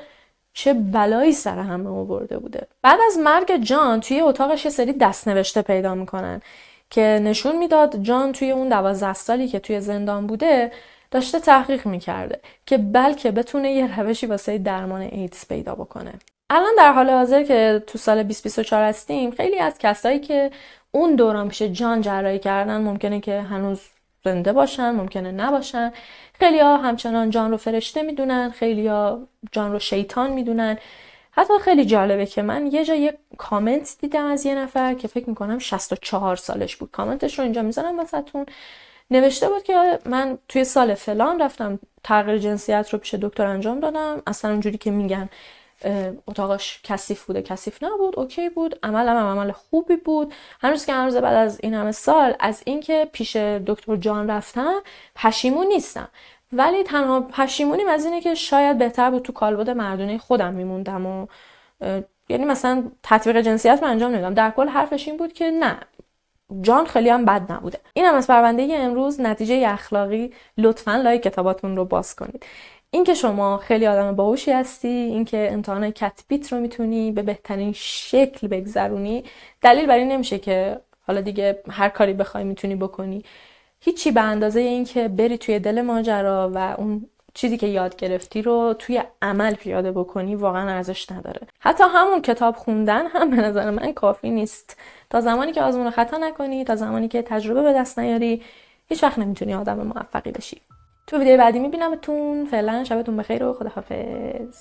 چه بلایی سر همه آورده بوده. بعد از مرگ جان توی اتاقش یه سری دستنوشته پیدا میکنن که نشون میداد جان توی اون 12 سالی که توی زندان بوده داشته تحقیق میکرده که بلکه بتونه یه روشی واسه درمان ایدز پیدا بکنه. الان در حال حاضر که تو سال 2024 هستیم، خیلی از کسایی که اون دوران پیش جان جراحی کردن ممکنه که هنوز زنده باشن، ممکنه نباشن. خیلی‌ها همچنان جان رو فرشته میدونن، خیلی‌ها جان رو شیطان میدونن. حتی خیلی جالبه که من یه جا یه کامنت دیدم از یه نفر که فکر میکنم 64 سالش بود. کامنتش رو اینجا میذارم واسهتون. نوشته بود که من توی سال فلان رفتم تغییر جنسیت رو پیش دکتر انجام دادم، اصلا اونجوری که میگن اتاقش کثیف بوده کثیف نبود، اوکی بود، عملم عمل خوبی بود. هنوز که هنوز بعد از این همه سال از اینکه پیش دکتر جان رفتم پشیمون نیستم، ولی تنها پشیمونیم از اینه که شاید بهتر بود تو کالبد مردونه خودم میموندم و یعنی مثلا تطبیق جنسیت رو انجام نمیدم. در کل حرفش این بود که نه، جان خیلی هم بد نبوده. اینم از پرونده امروز. نتیجه اخلاقی، لطفاً لایک کتاباتون رو باز کنید. اینکه شما خیلی آدم باهوشی هستی، اینکه امتحان کتبیت رو میتونی به بهترین شکل بگذرونی، دلیل بر این نمیشه که حالا دیگه هر کاری بخوای میتونی بکنی. هیچی به اندازه این که بری توی دل ماجرا و اون چیزی که یاد گرفتی رو توی عمل پیاده بکنی واقعا ارزش نداره. حتی همون کتاب خوندن هم به نظر من کافی نیست. تا زمانی که آزمون خطا نکنی، تا زمانی که تجربه به دست نیاری، هیچ وقت نمیتونی آدم موفقی بشی. تو ویدیو بعدی میبینمتون. فعلا شبتون بخیر و خداحافظ.